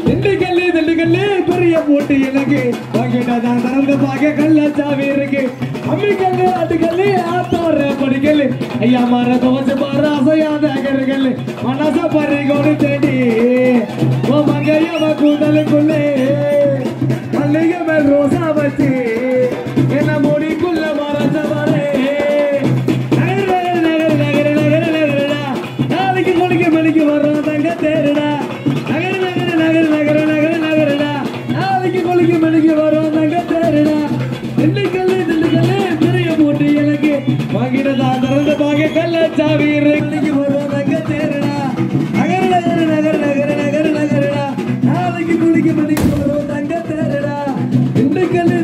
திண்டுக்கல்லு பெரிய போட்டு எனக்கு வாங்கிட்டாதான் திறந்து பார்க்க கள்ளச்சாவி இருக்கு அம்மிக்கல்லு ஆட்டுக்கல்லு ஆத்தோற படிக்கல்லு ஐயா மாற துவச்சு பாரு அசையாத கருகல்லு மனச பறி கொடு தேடி ஓ மங்கையவ கூந்தலுக்குள்ளே மல்லிகை மேல் ரோசா வச்சு என்ன முடிக்குள்ள மறைச்சவரே நாளைக்கு குளிக்க மணிக்கு வர்றோம் தங்க தேருடா நாளைக்கு குளிக்க மணிக்கு வரும் தங்க தேருடா திண்டுக்கல்லு பெரிய போட்டு எனக்கு வாங்கிட்டதா திறந்து பாக்க கள்ளச்சாவி இன்னைக்கு வரும் தங்க தேருடா நகரடா நாளைக்கு குளிக்க மணிக்கு வரும் தங்க தேருடா திண்டுக்கல்லு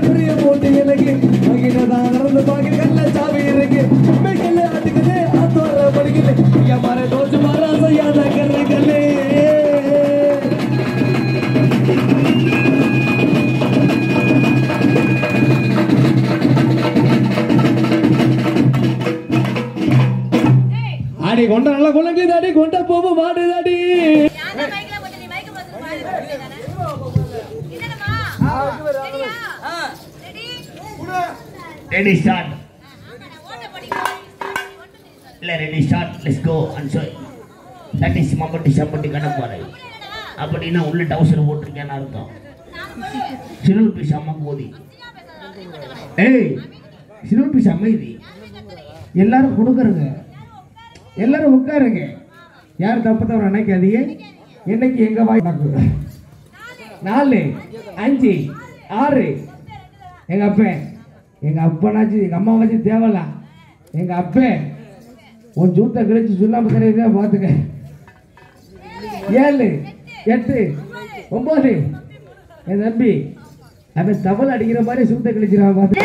பெரிய போட்டு எனக்கு வாங்கிட்டதா திறந்து பாக்க கள்ளச்சாவி இருக்கு உண்மைக்கல்லு ஆட்டுக்கல்லு ஆத்தோர படிக்கல ஐயா மாற தோச்சு மாற அசையாத கருகல்லு ஆடி கொண்ட நல்லா குழந்தை தாடி கொண்ட போக மாடுதாடி Ready start. Ready start. Let's go and show. That is மம்பட்டி கணப்பாறை அப்படின்னா உள்ள டவுசர் போட்டிருக்கேன்னு அர்த்தம். சிறுல் பீஸ் அம்மா போதி. ஏய் சிறுல் பீஸ் அமைதி. எல்லாரும் கொடுக்குறங்க. எல்லாரும் உட்காருங்க. யார் தப்பு தவறு நினைக்காதீங்க. இன்னைக்கு எங்க வாய் 4 5 6 எங்க அப்பனாச்சு எங்க அம்மா வச்சு தேவல எங்க அப்பே உன் ஜூத்தை கிழிச்சு சொல்லாம தெரியுதா பாத்துக்க 7 8 9 என் தம்பி அவன் தவளை அடிக்கிற மாதிரி சூத்தை கிழிச்சிடான் பாத்து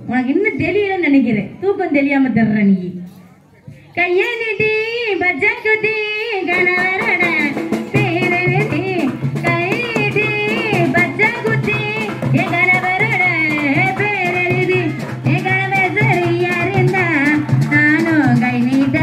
உனக்கு இன்னும் தெரியலன்னு நினைக்கிறேன். தூக்கம் தெரியாம தர்ற நீ கையெழுதி பஜகுதி கணவரட பேரெழுதி கைதி பஜகுதி கணவரட பேரெழுதி கணவ சரியா இருந்தா நானும் கை நீட்ட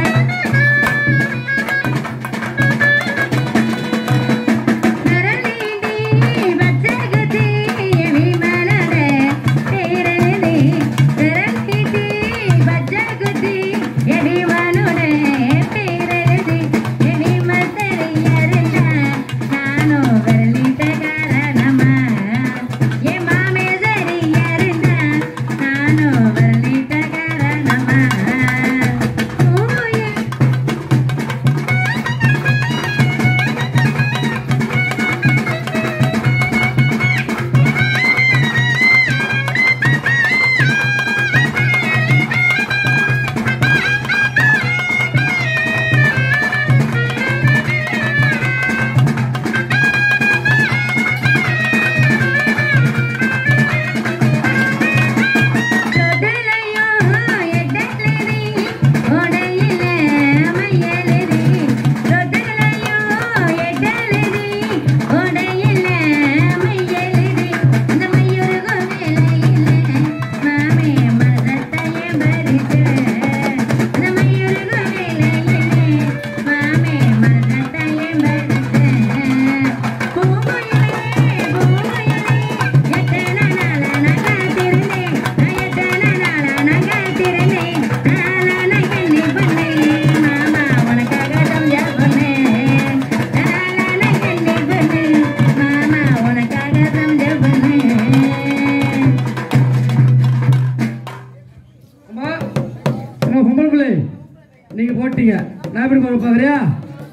பாக்குறியா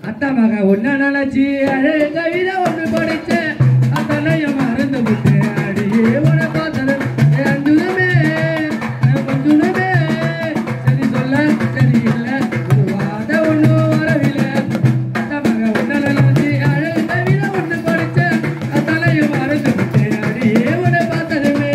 அத்தா மக ஒன்னா நினைச்சி அழகு கவிதை ஒன்று படிச்சேன் அத்தனையும் மறந்து விட்டு அடியே உன பார்த்தது அஞ்சுமே கொஞ்சுமே சரி சொல்ல சரியில்லை ஒரு வாத ஒன்றும் வரவில்லை அத்தா மக ஒன்னா நினைச்சி அழகு கவிதை ஒன்று படிச்சேன் அத்தனையும் மறந்து விட்டு அடியே உன பார்த்ததுமே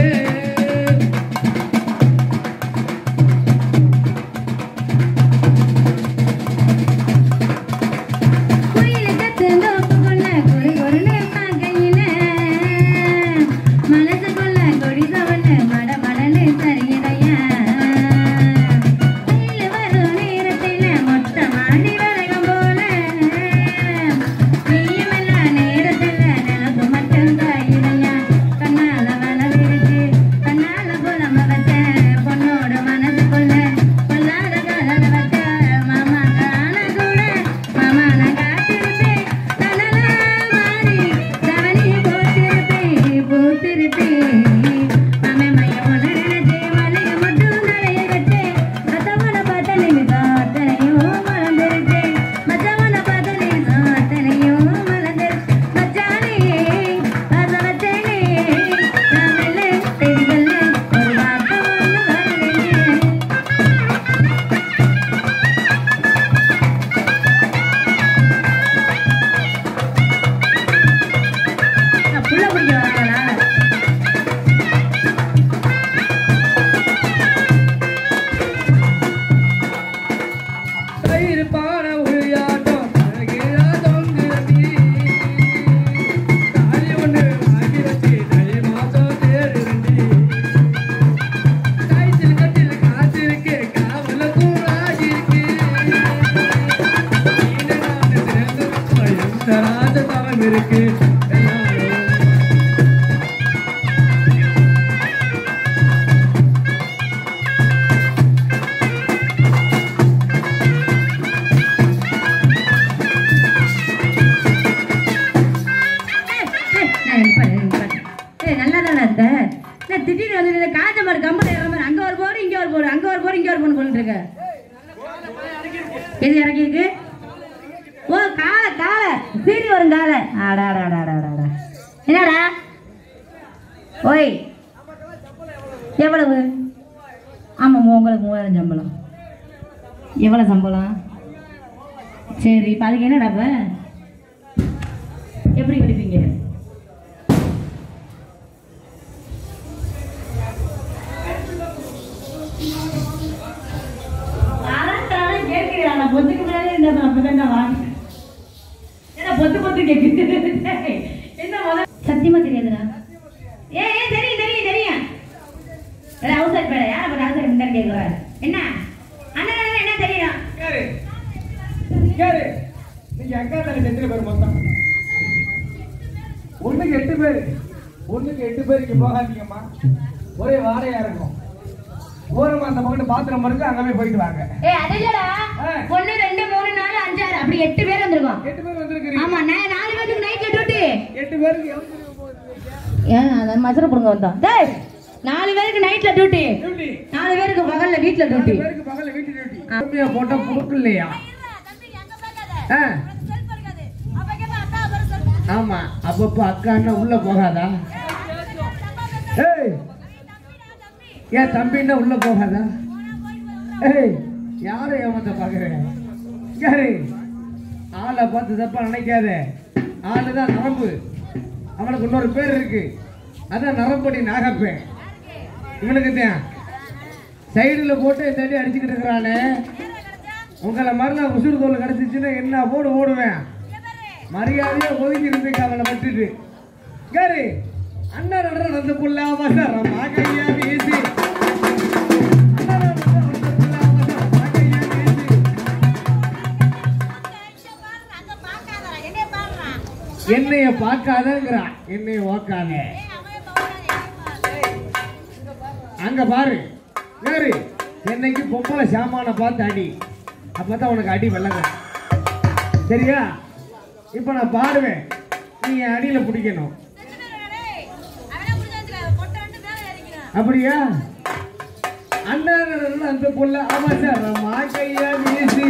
என்னடா ஓய் எவ்வளவு ஆமாம் உங்களுக்கு 3000 சம்பளம் எவ்வளோ சம்பளம் சரி இப்போ அதுக்கு என்னடா இப்போ எப்படி கிடைப்பீங்க கேட்கிறேன் நான் பொத்துக்கு முன்னாடி இந்த அப்பதான் வாங்க ஏன்னா பொத்து கேட்குது என்ன சத்தியமா தெரியாதுடா ஏ தெரியும் தெரியும் தெரியும் அவுசர் பேட யாரை பத்தி அவுசர் இருந்தாலும் கேட்குறாரு என்ன அண்ணன் என்ன தெரியும் நீங்க அக்கா தானே எத்தனை பேர் மொத்தம் ஒண்ணுக்கு 8 பேர் இங்க போகாதீங்கம்மா ஒரே வாடையா இருக்கும் ஓரமா அந்த பக்கத்து பாத்திரம் இருக்கு அங்க போய் போயிட்டு வாங்க அது இல்லடா 1 2 3 4 5 6 அப்படி 8 பேர் வந்திருக்கோம் 8 பேர் வந்திருக்கீங்க ஆமா நான் 4 பேருக்கு நைட்ல டியூட்டி 8 பேருக்கு ஏன் அத மசர புடுங்க வந்தோம் டேய் 4 பேருக்கு நைட்ல டியூட்டி 4 பேருக்கு பகல்ல வீட்ல டியூட்டி 4 பேருக்கு பகல்ல வீட்ல டியூட்டி கம்மியா போட்டா புடுக்கலையா ஆமா அப்பப்ப அக்கா அண்ணா உள்ள போகாதா ஏய் ஏன் தம்பின்னா உள்ள போகாதா ஏய் யாரை ஏமாத்த பாக்குறேன் யாரு ஆளை பார்த்து தப்பா நினைக்காத ஆளுதான் நரம்பு அவனுக்கு இன்னொரு பேர் இருக்கு அதான் நரம்படி நாகப்பேன் இவனுக்கு தான் சைடுல போட்டு இந்த அடி அடிச்சுக்கிட்டு இருக்கிறானே உங்களை மாதிரிலாம் உசுறு தோல் கிடைச்சிச்சுன்னா என்ன ஓடுவேன் மரியாதையா ஒதுங்கி இருந்துக்க அவனை விட்டுட்டு யாரு அண்ணா நடந்த புல்லாம கையா வீசி என்னைய பார்க்காதங்கிறான் என்னைய ஓக்காத அங்க பாரு யாரு என்னைக்கு பொம்பளை சாமான பார்த்து அடி அப்பதான் உனக்கு அடி வெள்ளங்க சரியா இப்ப நான் பாடுவேன் நீ என் அடியில பிடிக்கணும் அப்படியா அண்ணா அந்த புள்ள அவசரமா கையா வீசி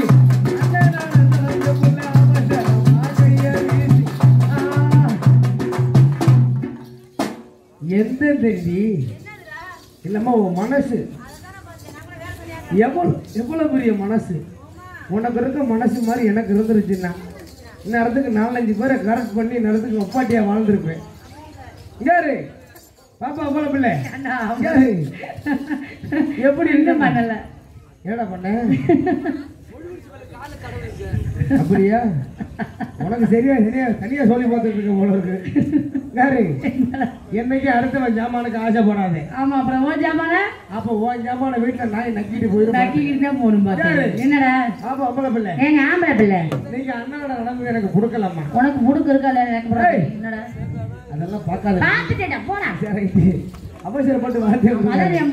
எந்த தெரியுது இல்லம்மா உன் மனசு எவ்வளவு பெரிய மனசு உனக்கு இருக்க மனசு மாதிரி எனக்கு இருந்துருச்சுன்னா இந்நேரத்துக்கு 4-5 பேரை கரெக்ட் பண்ணி நேரத்துக்கு ஒப்பாட்டியா வாழ்ந்துருப்பேன். யாரு பாப்பா அவ்வளவு பிள்ளை எப்படி இருக்க பண்ணல ஏடா பண்ண அப்படியா உனக்கு சரியா தனியா சொல்லி பார்த்துட்டு இருக்க போல இருக்கு. யாரு என்னைக்கு அடுத்தவன் ஜாமானுக்கு ஆசைப்படாதே. ஆமா அப்புறம் ஓ ஜாமான அப்ப உன் ஜாமான வீட்டுல நாய் நக்கிட்டு போயிடும். நக்கிட்டு தான் போகணும் பாரு. என்னடா பாப்பா அவ்வளவு பிள்ளை எங்க ஆம்பளை பிள்ளை நீங்க அண்ணனோட நடந்து எனக்கு கொடுக்கலாமா? உனக்கு முடுக்கு இருக்கா எனக்கு என்னடா அதெல்லாம் பார்க்காத பாத்துட்டேடா போடா. அவசரப்பட்டு வார்த்தை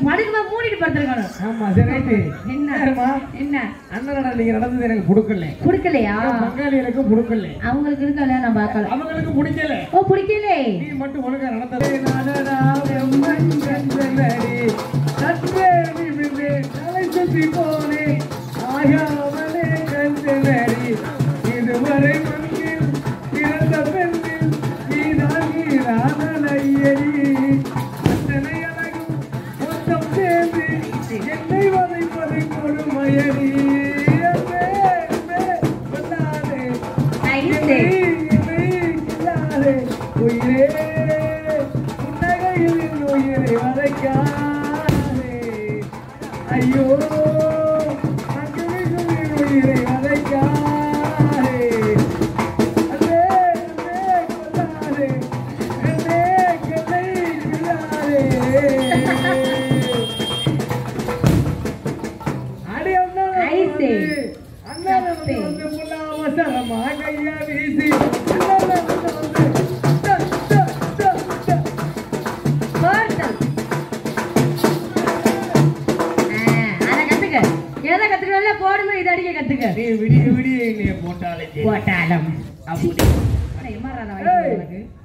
மடுக்குமா மூடிட்டு படுத்துருக்கணும். ஆமா சரி ரைட்டு. என்னமா என்ன அண்ணனோட நீங்க நடந்தது எனக்கு கொடுக்கல. குடுக்கலையா? பங்காளிகளுக்கு கொடுக்கல. அவங்களுக்கு இருக்கல நான் பார்க்கல. அவங்களுக்கு பிடிக்கல. ஓ பிடிக்கல. நீ மட்டும் ஒழுங்கா நடந்ததே நானடா பிரம்மன் கந்தனடி சற்றே நிமிர்ந்து தலை சுத்தி போனே ஆயாவனே கந்தனடி இதுவரை மண்ணில் பிறந்த பெண்ணில் நீதான் ஐயடி அத்தனை அழகும் மொத்தம் சேர்ந்து என்னை வதைப்பதை கொடுமையடி உயிரே புன்னகையில் உயிரை வதைக்காதே ஐயோ அங்கிருக்கும் உயிரை வதைக்காதே அதே கொல்லாதே என்னே கெல்லை விழாதே அடி அண்ணா அண்ணா வந்து முல்லா அவசரமா கையா வீசி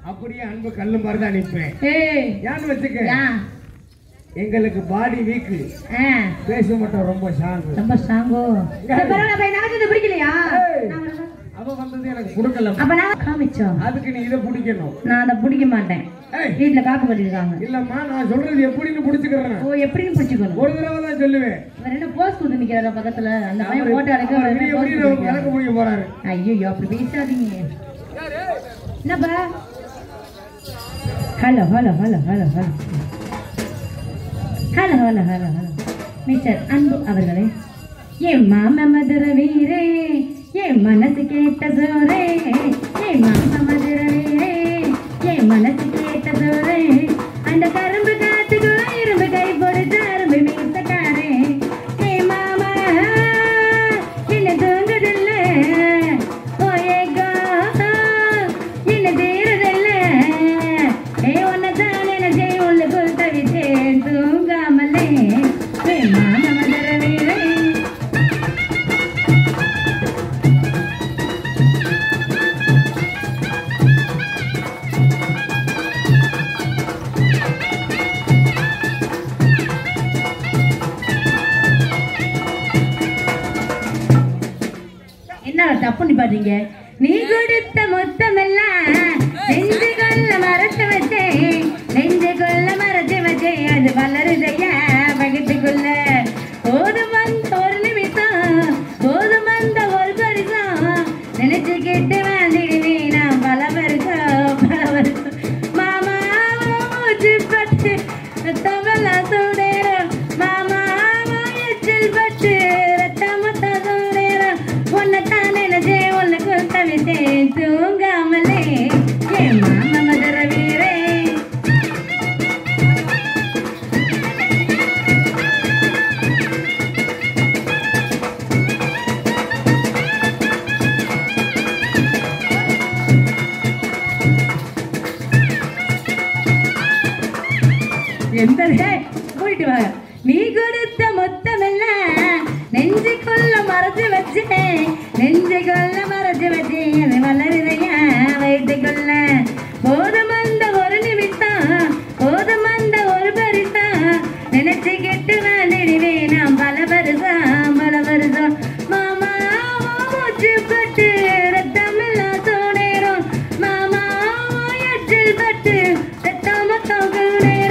அப்படியே அன்பு கல்லு மாதிரிதான் நிற்பேன். ஏன்னு வச்சுக்க எங்களுக்கு பாடி வீக்கு பேச மட்டும் ரொம்ப ஸ்ட்ராங்கோ. பிடிக்கலையா? அவ வந்தது எனக்கு கொடுக்கல. அப்ப நான் காமிச்சோம். அதுக்கு நீ இதை பிடிக்கணும். நான் அதை பிடிக்க மாட்டேன். வீட்டுல காப்பு கட்டிருக்காங்க. இல்லம்மா நான் சொல்றது எப்படின்னு பிடிச்சுக்கிறேன். ஓ எப்படின்னு பிடிச்சுக்கணும். ஒரு தடவை தான் சொல்லுவேன். இவர் என்ன போஸ்ட் கொடுத்து நிக்கிறாரா பக்கத்துல? அந்த பையன் போட்டோ அழைக்க கணக்கு முடிக்க போறாரு. ஐயோ அப்படி பேசாதீங்க. என்னப்பா? Hello hello hello hello hello hello hello hello hello mister அன்பு அவர்களே, என் மாமா மதுர வீரே, என் மனசு கேட்ட சோரே, என் மாமா மதுர வீரே, என் மனசு கேட்ட சோரே, அந்த கரும்பு காத்துக்குள்ள இரும்பு கை பொறுத்த அரும்பு மீசக்காரே, என் மாமா என்ன தூங்குதில்ல, ஓயேகா என்ன தீருதில்ல, உன்னை தான் நினைச்சே உள்ளுக்குள் தவிச்சேன் தூங்காமலே, என் மாமா மதுர வீரே. என்ன தப்பு நீ பாத்தீங்க? நீ கொடுத்த மொத்தமெல்லாம் நெஞ்சு கொள்ள மறைச்சு வச்சேன், நெஞ்சு கொள்ள மறைச்சு வச்சேன், அது வளருதையா பகத்துக்குள்ள. போதும் வந்த ஒரு நிமிஷம், போதும் வந்த ஒரு பரிசம், நினைச்சு கேட்டு வாழ்ந்துடுவேன் நான் பல வருஷம் மாமா மூச்சு பட்டு ரத்தமெல்லாம் சூடேறும், மாமா எச்சில் பட்டு ரத்தமத்த சூடேறும், உன்னைத்தான் நினைச்சே உனக்கு தவித்தேன் தூங்காமலே, என் மாமா மதுர வீரே. எந்த போயிட்டு வாங்க. நீ கொடுத்த மொத்தமெல்லாம் நெஞ்சு கொள்ள மறைச்சு வச்சேன், நெஞ்சு கொள்ள மறைச்சு வச்சேன், அது வளருதையா வயிற்றுக்குள்ள. போதும் அந்த ஒரு நிமிஷம், போதும் அந்த ஒரு பரிசம், நினைச்சு கெட்டு வாழ்ந்துடுவேன் நான் பல வருஷம் பல வருஷம், மாமா மூச்சு பட்டு ரத்தமெல்லாம் சூடேறும், மாமா எச்சில் பட்டு ரத்தமத்தம் கூடேறும்,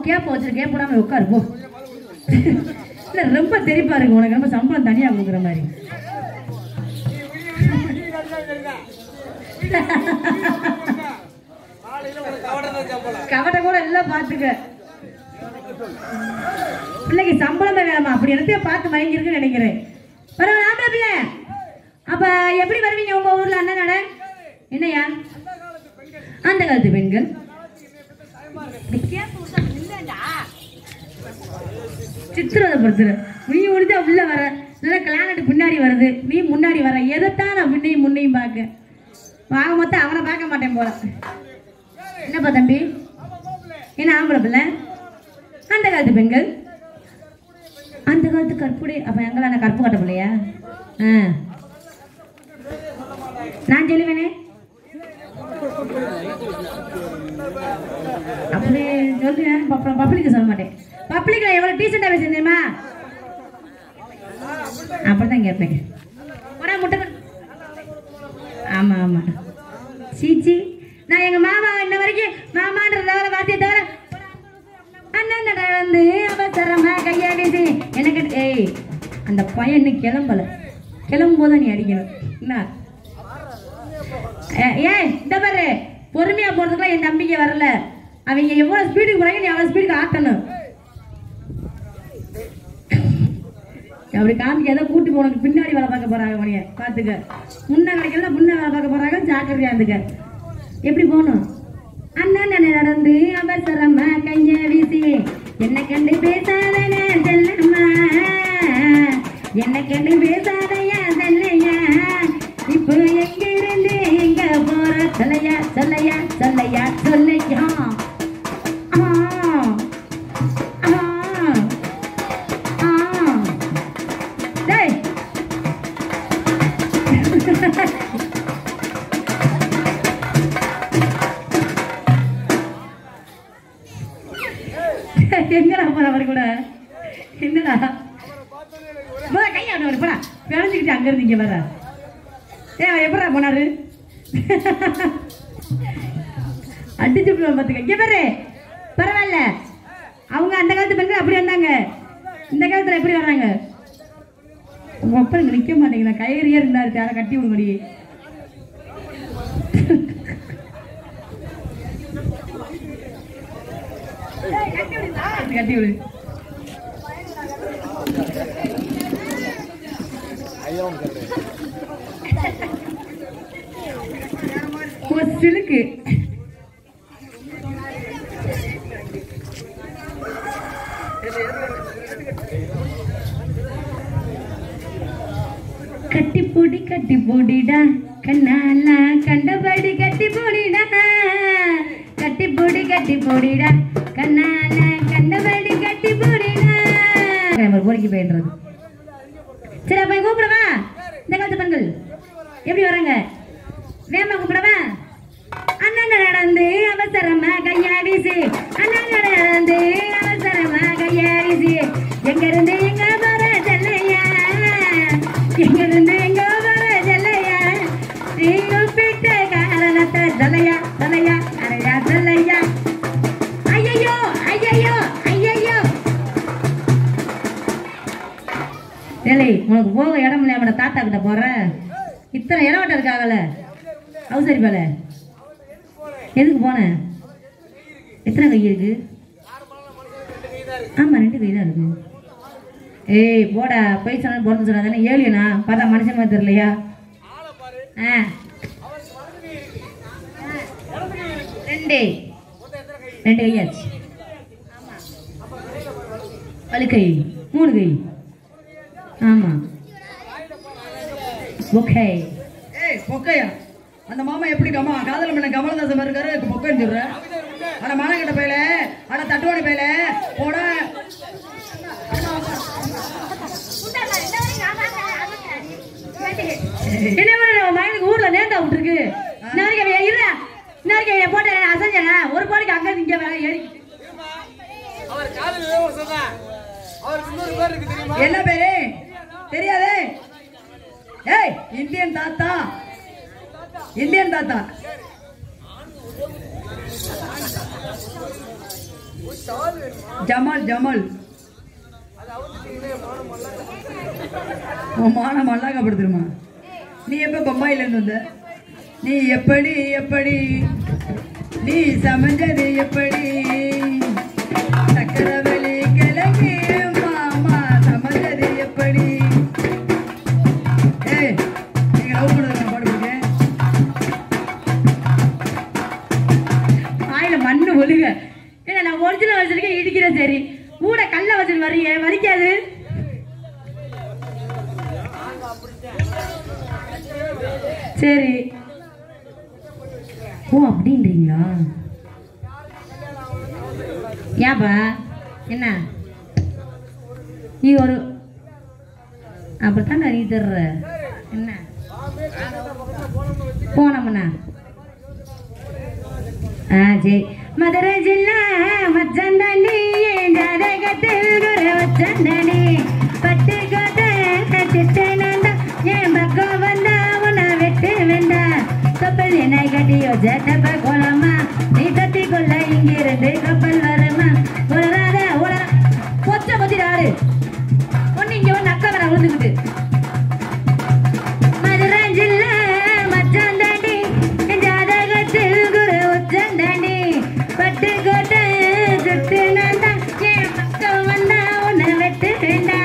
கேப்ப வச்சுட்டு கேப் போடாம உட்காரு போ. இல்ல ரொம்ப தெரிப்பா இருக்கு உனக்கு, ரொம்ப சம்பளம் தனியா கொடுக்குற மாதிரி. கவட்டை கூட எல்லாம் பாத்துக்க, பிள்ளைக்கு சம்பளமே வேணாமா அப்படி இடத்தையும் பார்த்து மயங்கி இருக்குன்னு நினைக்கிறேன். பரவாயில்ல ஆம்பளை பிள்ளை. அப்ப எப்படி வருவீங்க உங்க ஊர்ல அண்ணன் நட? என்னையா அந்த காலத்து பெண்கள் சித்திரப்படுத்துற நீ முடிஞ்சா உள்ள வர நல்லா கிளானட்டு பின்னாடி வருது, நீ முன்னாடி வர. எதைத்தான் நான் முன்னையும் பார்க்க வாங்க மொத்தம் அவனை பார்க்க மாட்டேன் போல. என்னப்பா தம்பி என்ன ஆம்பளை பிள்ளை? அந்த காலத்து பெண்கள் அந்த காலத்து கற்புடைய. அப்ப எங்களான கற்பு கட்ட பிள்ளையா? நான் சொல்லுவேனே அப்படி சொல்லுவேன். பப்ளிக்கு சொல்ல மாட்டேன். பப்ளிக்ல எவ்வளவு டீசெண்டா பேசுறேமா அப்படிதான் கேட்பேன். முட்டை. ஆமா ஆமா சீச்சி, நான் எங்க மாமா இன்ன வரைக்கும் மாமான்ற வார்த்தையை தவிர அண்ணன் வந்து அவசரமா கையாடிச்சு எனக்கு. ஏய் அந்த பையன் இன்னும் கிளம்பல, கிளம்பும் போது நீ அடிக்கணும். என்ன ஏன் இந்த பாரு, பொறுமையா போறதுக்குலாம் என் நம்பிக்கை வரல. அவங்க எவ்வளவு ஸ்பீடுக்கு போறாங்க நீ அவ்வளவு ஸ்பீடுக்கு ஆட்டணும். அப்படி காமிக்க ஏதோ கூட்டி போனக்கு பின்னாடி வேலை பார்க்க போறாங்க. உனைய பாத்துக்க, முன்ன கிடைக்கல முன்ன வேலை பார்க்க போறாங்க. ஜாக்கிரதையா இருந்துக்க. எப்படி போகணும்? அண்ணன் நடந்து அவசரமா கைய வீசி என்ன கண்டு பேசாதன செல்லம்மா, என்ன கண்டு பேசாதையா செல்லையா, இப்போ எங்க இருந்து எங்க போற சொல்லையா சொல்லையா சொல்லையா சொல்லையா. எங்கடா போற அவர் கூட? என்னடா கையாட போடா பிழைஞ்சுக்கிட்டு அங்க இருந்து இங்க வர. எப்படா போனாரு? அடிச்சு பாத்துக்க. இங்க பாரு, பரவாயில்ல. அவங்க அந்த காலத்து பெண்கள் அப்படி வந்தாங்க, இந்த காலத்துல எப்படி வர்றாங்க? உங்க அப்பா இங்க நிக்க மாட்டேங்குது, கயிறியே இருந்தாரு. யாரை கட்டி விட முடியும்? கட்டி விடு. சிலுக்கு கட்டி போடிடா கண்ணால கண்டபடி கட்டி போடிடா, கட்டி போடிடா கண்ணால கண்டபடி கட்டி போடிடா. போடிக்கு போயிடுறது. சரி அப்ப கூப்பிடவா? இந்த காலத்து பெண்கள் எப்படி வராங்க? வேமா கூப்பிடவா? அண்ணன் நடந்து அவசரமா கையா வீசி, அண்ணன் நடந்து அவசரமா கையா வீசி, எங்க இருந்து எங்க போற செல்லையா, எங்க இருந்து எங்க போற செல்லையா, நீ கூப்பிட்ட காரணத்தை சொல்லையா சொல்லையா அரையா சொல்லையா. ஐயோ ஐயோ ஐயோ ஏலே, உனக்கு போக இடம் இல்லையா? தாத்தா கிட்ட போற இத்தனை இடவட்டம் இருக்காங்கல்ல அவசரி போல. எதுக்கு போன? எத்தனை கை இருக்கு? ஆமா 2 கை தான் இருக்கு. ஏய் போடா, போய் சொன்ன பொறுத்து சொன்னா ஏழியனா பார்த்தா மனுஷன் மாதிரி தெரியலையா? 2 கையாச்சு. வலு கை 3 கை. ஆமா ஓகே. ஏய் பொக்கையா, அந்த மாமா எப்படி காதல பண்ண கமலதாசன் இருக்காரு பொக்கைன்னு சொல்ற? ஆனா மானங்கிட்ட பையல, ஆனா தட்டுவாடி பையல போட. என்ன மயனுக்கு ஊர்ல நேர்ந்தா விட்டுருக்கு. போட்ட அசஞ்சன ஒரு பாடிக்கு அங்க இங்க வேலை ஏறி. என்ன பேரு தெரியாதே? ஏய் இந்தியன் தாத்தா, இந்தியன் தாத்தா. ஜமால் ஜமால் உன் மான மல்லாக்கப்படுத்துருமா? நீ எப்போ பம்பாயிலேருந்து வந்த? நீ எப்படி எப்படி நீ சமைஞ்சது எப்படி? சக்கரவள்ளி கிழங்கு மாமா சமைஞ்சது எப்படி? ஏய் நீங்க லவ் பண்ணுறது பாடு கொடுங்க. ஆயில மண்ணு ஒழுக. ஏன்னா நான் ஒரிஜினல் வச்சிருக்கேன், இடிக்கிறேன். சரி கூட கல்ல வச்சுட்டு வரீங்க, வலிக்காது. சரி ஓ அப்படின்றீங்களா? ஏப்பா என்ன நீ ஒரு அப்படித்தான் நீ தர்ற என்ன போனோம்னா? சரி மதுரை ஜில்லா மச்சந்தாண்டி ஜாதகத்தில் குரு வச்சந்தாண்டி பட்டு கோட்டை திட்டேனாண்டா என் பக்கம் வந்தா உன்னை வெட்டு வேண்டா கப்பல் என்னை கட்டியோ ஜட்டப்ப கோலமா நீ தட்டி கொள்ள இங்கிருந்து கப்பல் வருமா உலராத உலர கொச்ச கொத்திடாரு ஒன்னு இங்க ஒன்னு அக்கா வர விழுந்துக்கிட்டு மதுரை ஜில்லா மச்சந்தாண்டி ஜாதகத்தில் குரு வச்சந்தாண்டி பட்டு கோட்டை திட்டேனாண்டா என் பக்கம் வந்தா உன்னை வெட்டு வேண்டா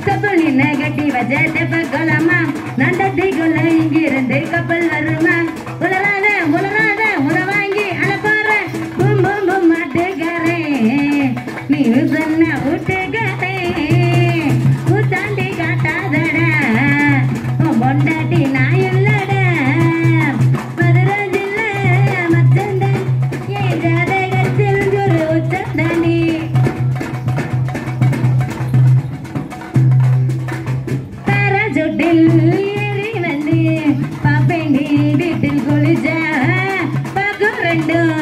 கப்பல் என்னை கட்டி வச்சப்ப கோலமா நான் தட்டி கொள்ள இங்கிருந்து கப்பல் வருமா உலராத உலராத உல வாங்கி அலப்பாற பூம் பூம் பூம் மாட்டுக்காரேன் நீ சொன்ன வீட்டுக்காரேன் ஊத்தாண்டி காட்டாதடா உன் பொண்டாட்டி நான் இல்லடா மதுரை ஜில்லா மச்சந்தான் என் ஜாதகத்தில் குரு உச்சந்தாண்டி பாராசூட்டில் ஏறி வந்து பாப்பேண்டி வீட்டில் குளிச்சா பக்கம் ரெண்டும்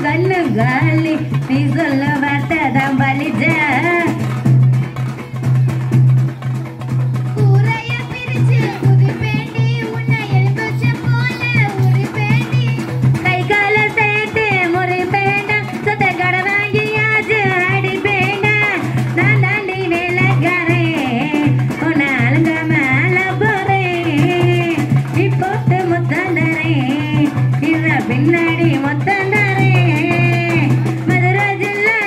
கண்ணு காலி நீ சொல்ல வார்த்தை தான் பலிச்சா கை கால சேர்த்து முறை பேண்டா சொத்த கடை வாங்கியாச்சு அடி பேண்டா நான் தாண்டி வேலைக்காரேன் உன்னை அழுங்க மேல போறேன் இப்போட்டு மொத்தம் தரேன் இத பின்னாடி மொத்தம் தரேன் மதுரை ஜில்லா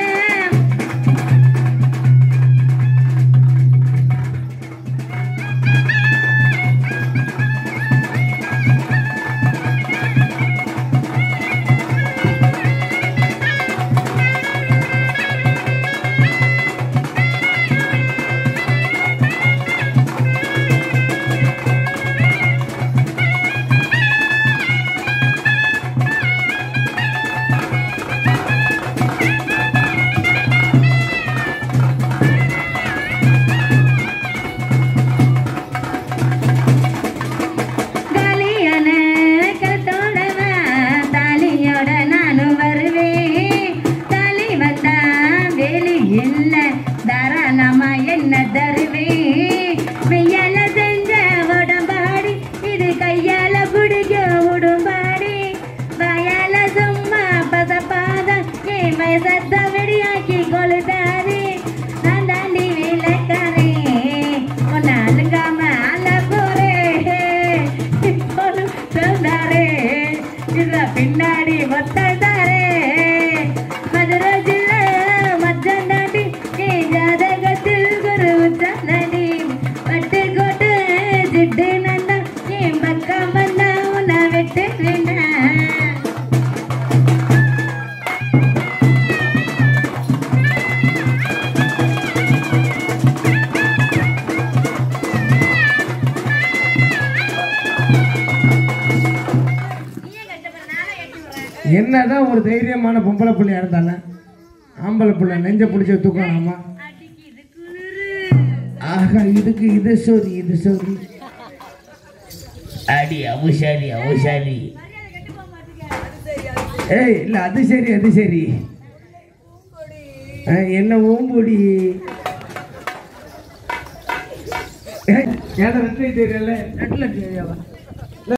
காலியான கருத்தோடவா தாலியோட நானும் வருவேன் தாலி வந்தா வேலி இல்ல தாராளமா என்ன தருவேன் மெய்யால செஞ்ச உடம்பாடி இது கையால பிடிக்க உடும்பாடி வாயால சும்மா பசப்பாதம் என் வயசத்த வெடியாக்கி கொளுத்தாரு நான் தாண்டி வேலைக்காரேன் உன்னை அழுங்காம அல போறேன் இப்போது சொன்னாரே இத பின்னாடி மொத்தாரே மதுரை ஜில்லா மச்சந்தாண்டி என் ஜாதகத்தில் குரு உச்சந்தாண்டி பட்டு கோட்டு திட்டு நந்தா என் பக்கம் வந்தா உன்னை வெட்டு வேண்டாம் என்னதான் ஒரு தைரியமான பொம்பளை பிள்ளையா இருந்தாலும் ஆம்பளை பிள்ளை நெஞ்ச பிடிச்ச தூக்கலாமா? ஆகா இதுக்கு இது சோதி இது சோதி அடி அவசாரி அவசாரி. ஏய் இல்ல அது சரி அது சரி. என்ன ஓம்பொடி ஏதோ ரெண்டு தெரியல ரெண்டு தெரியாவா?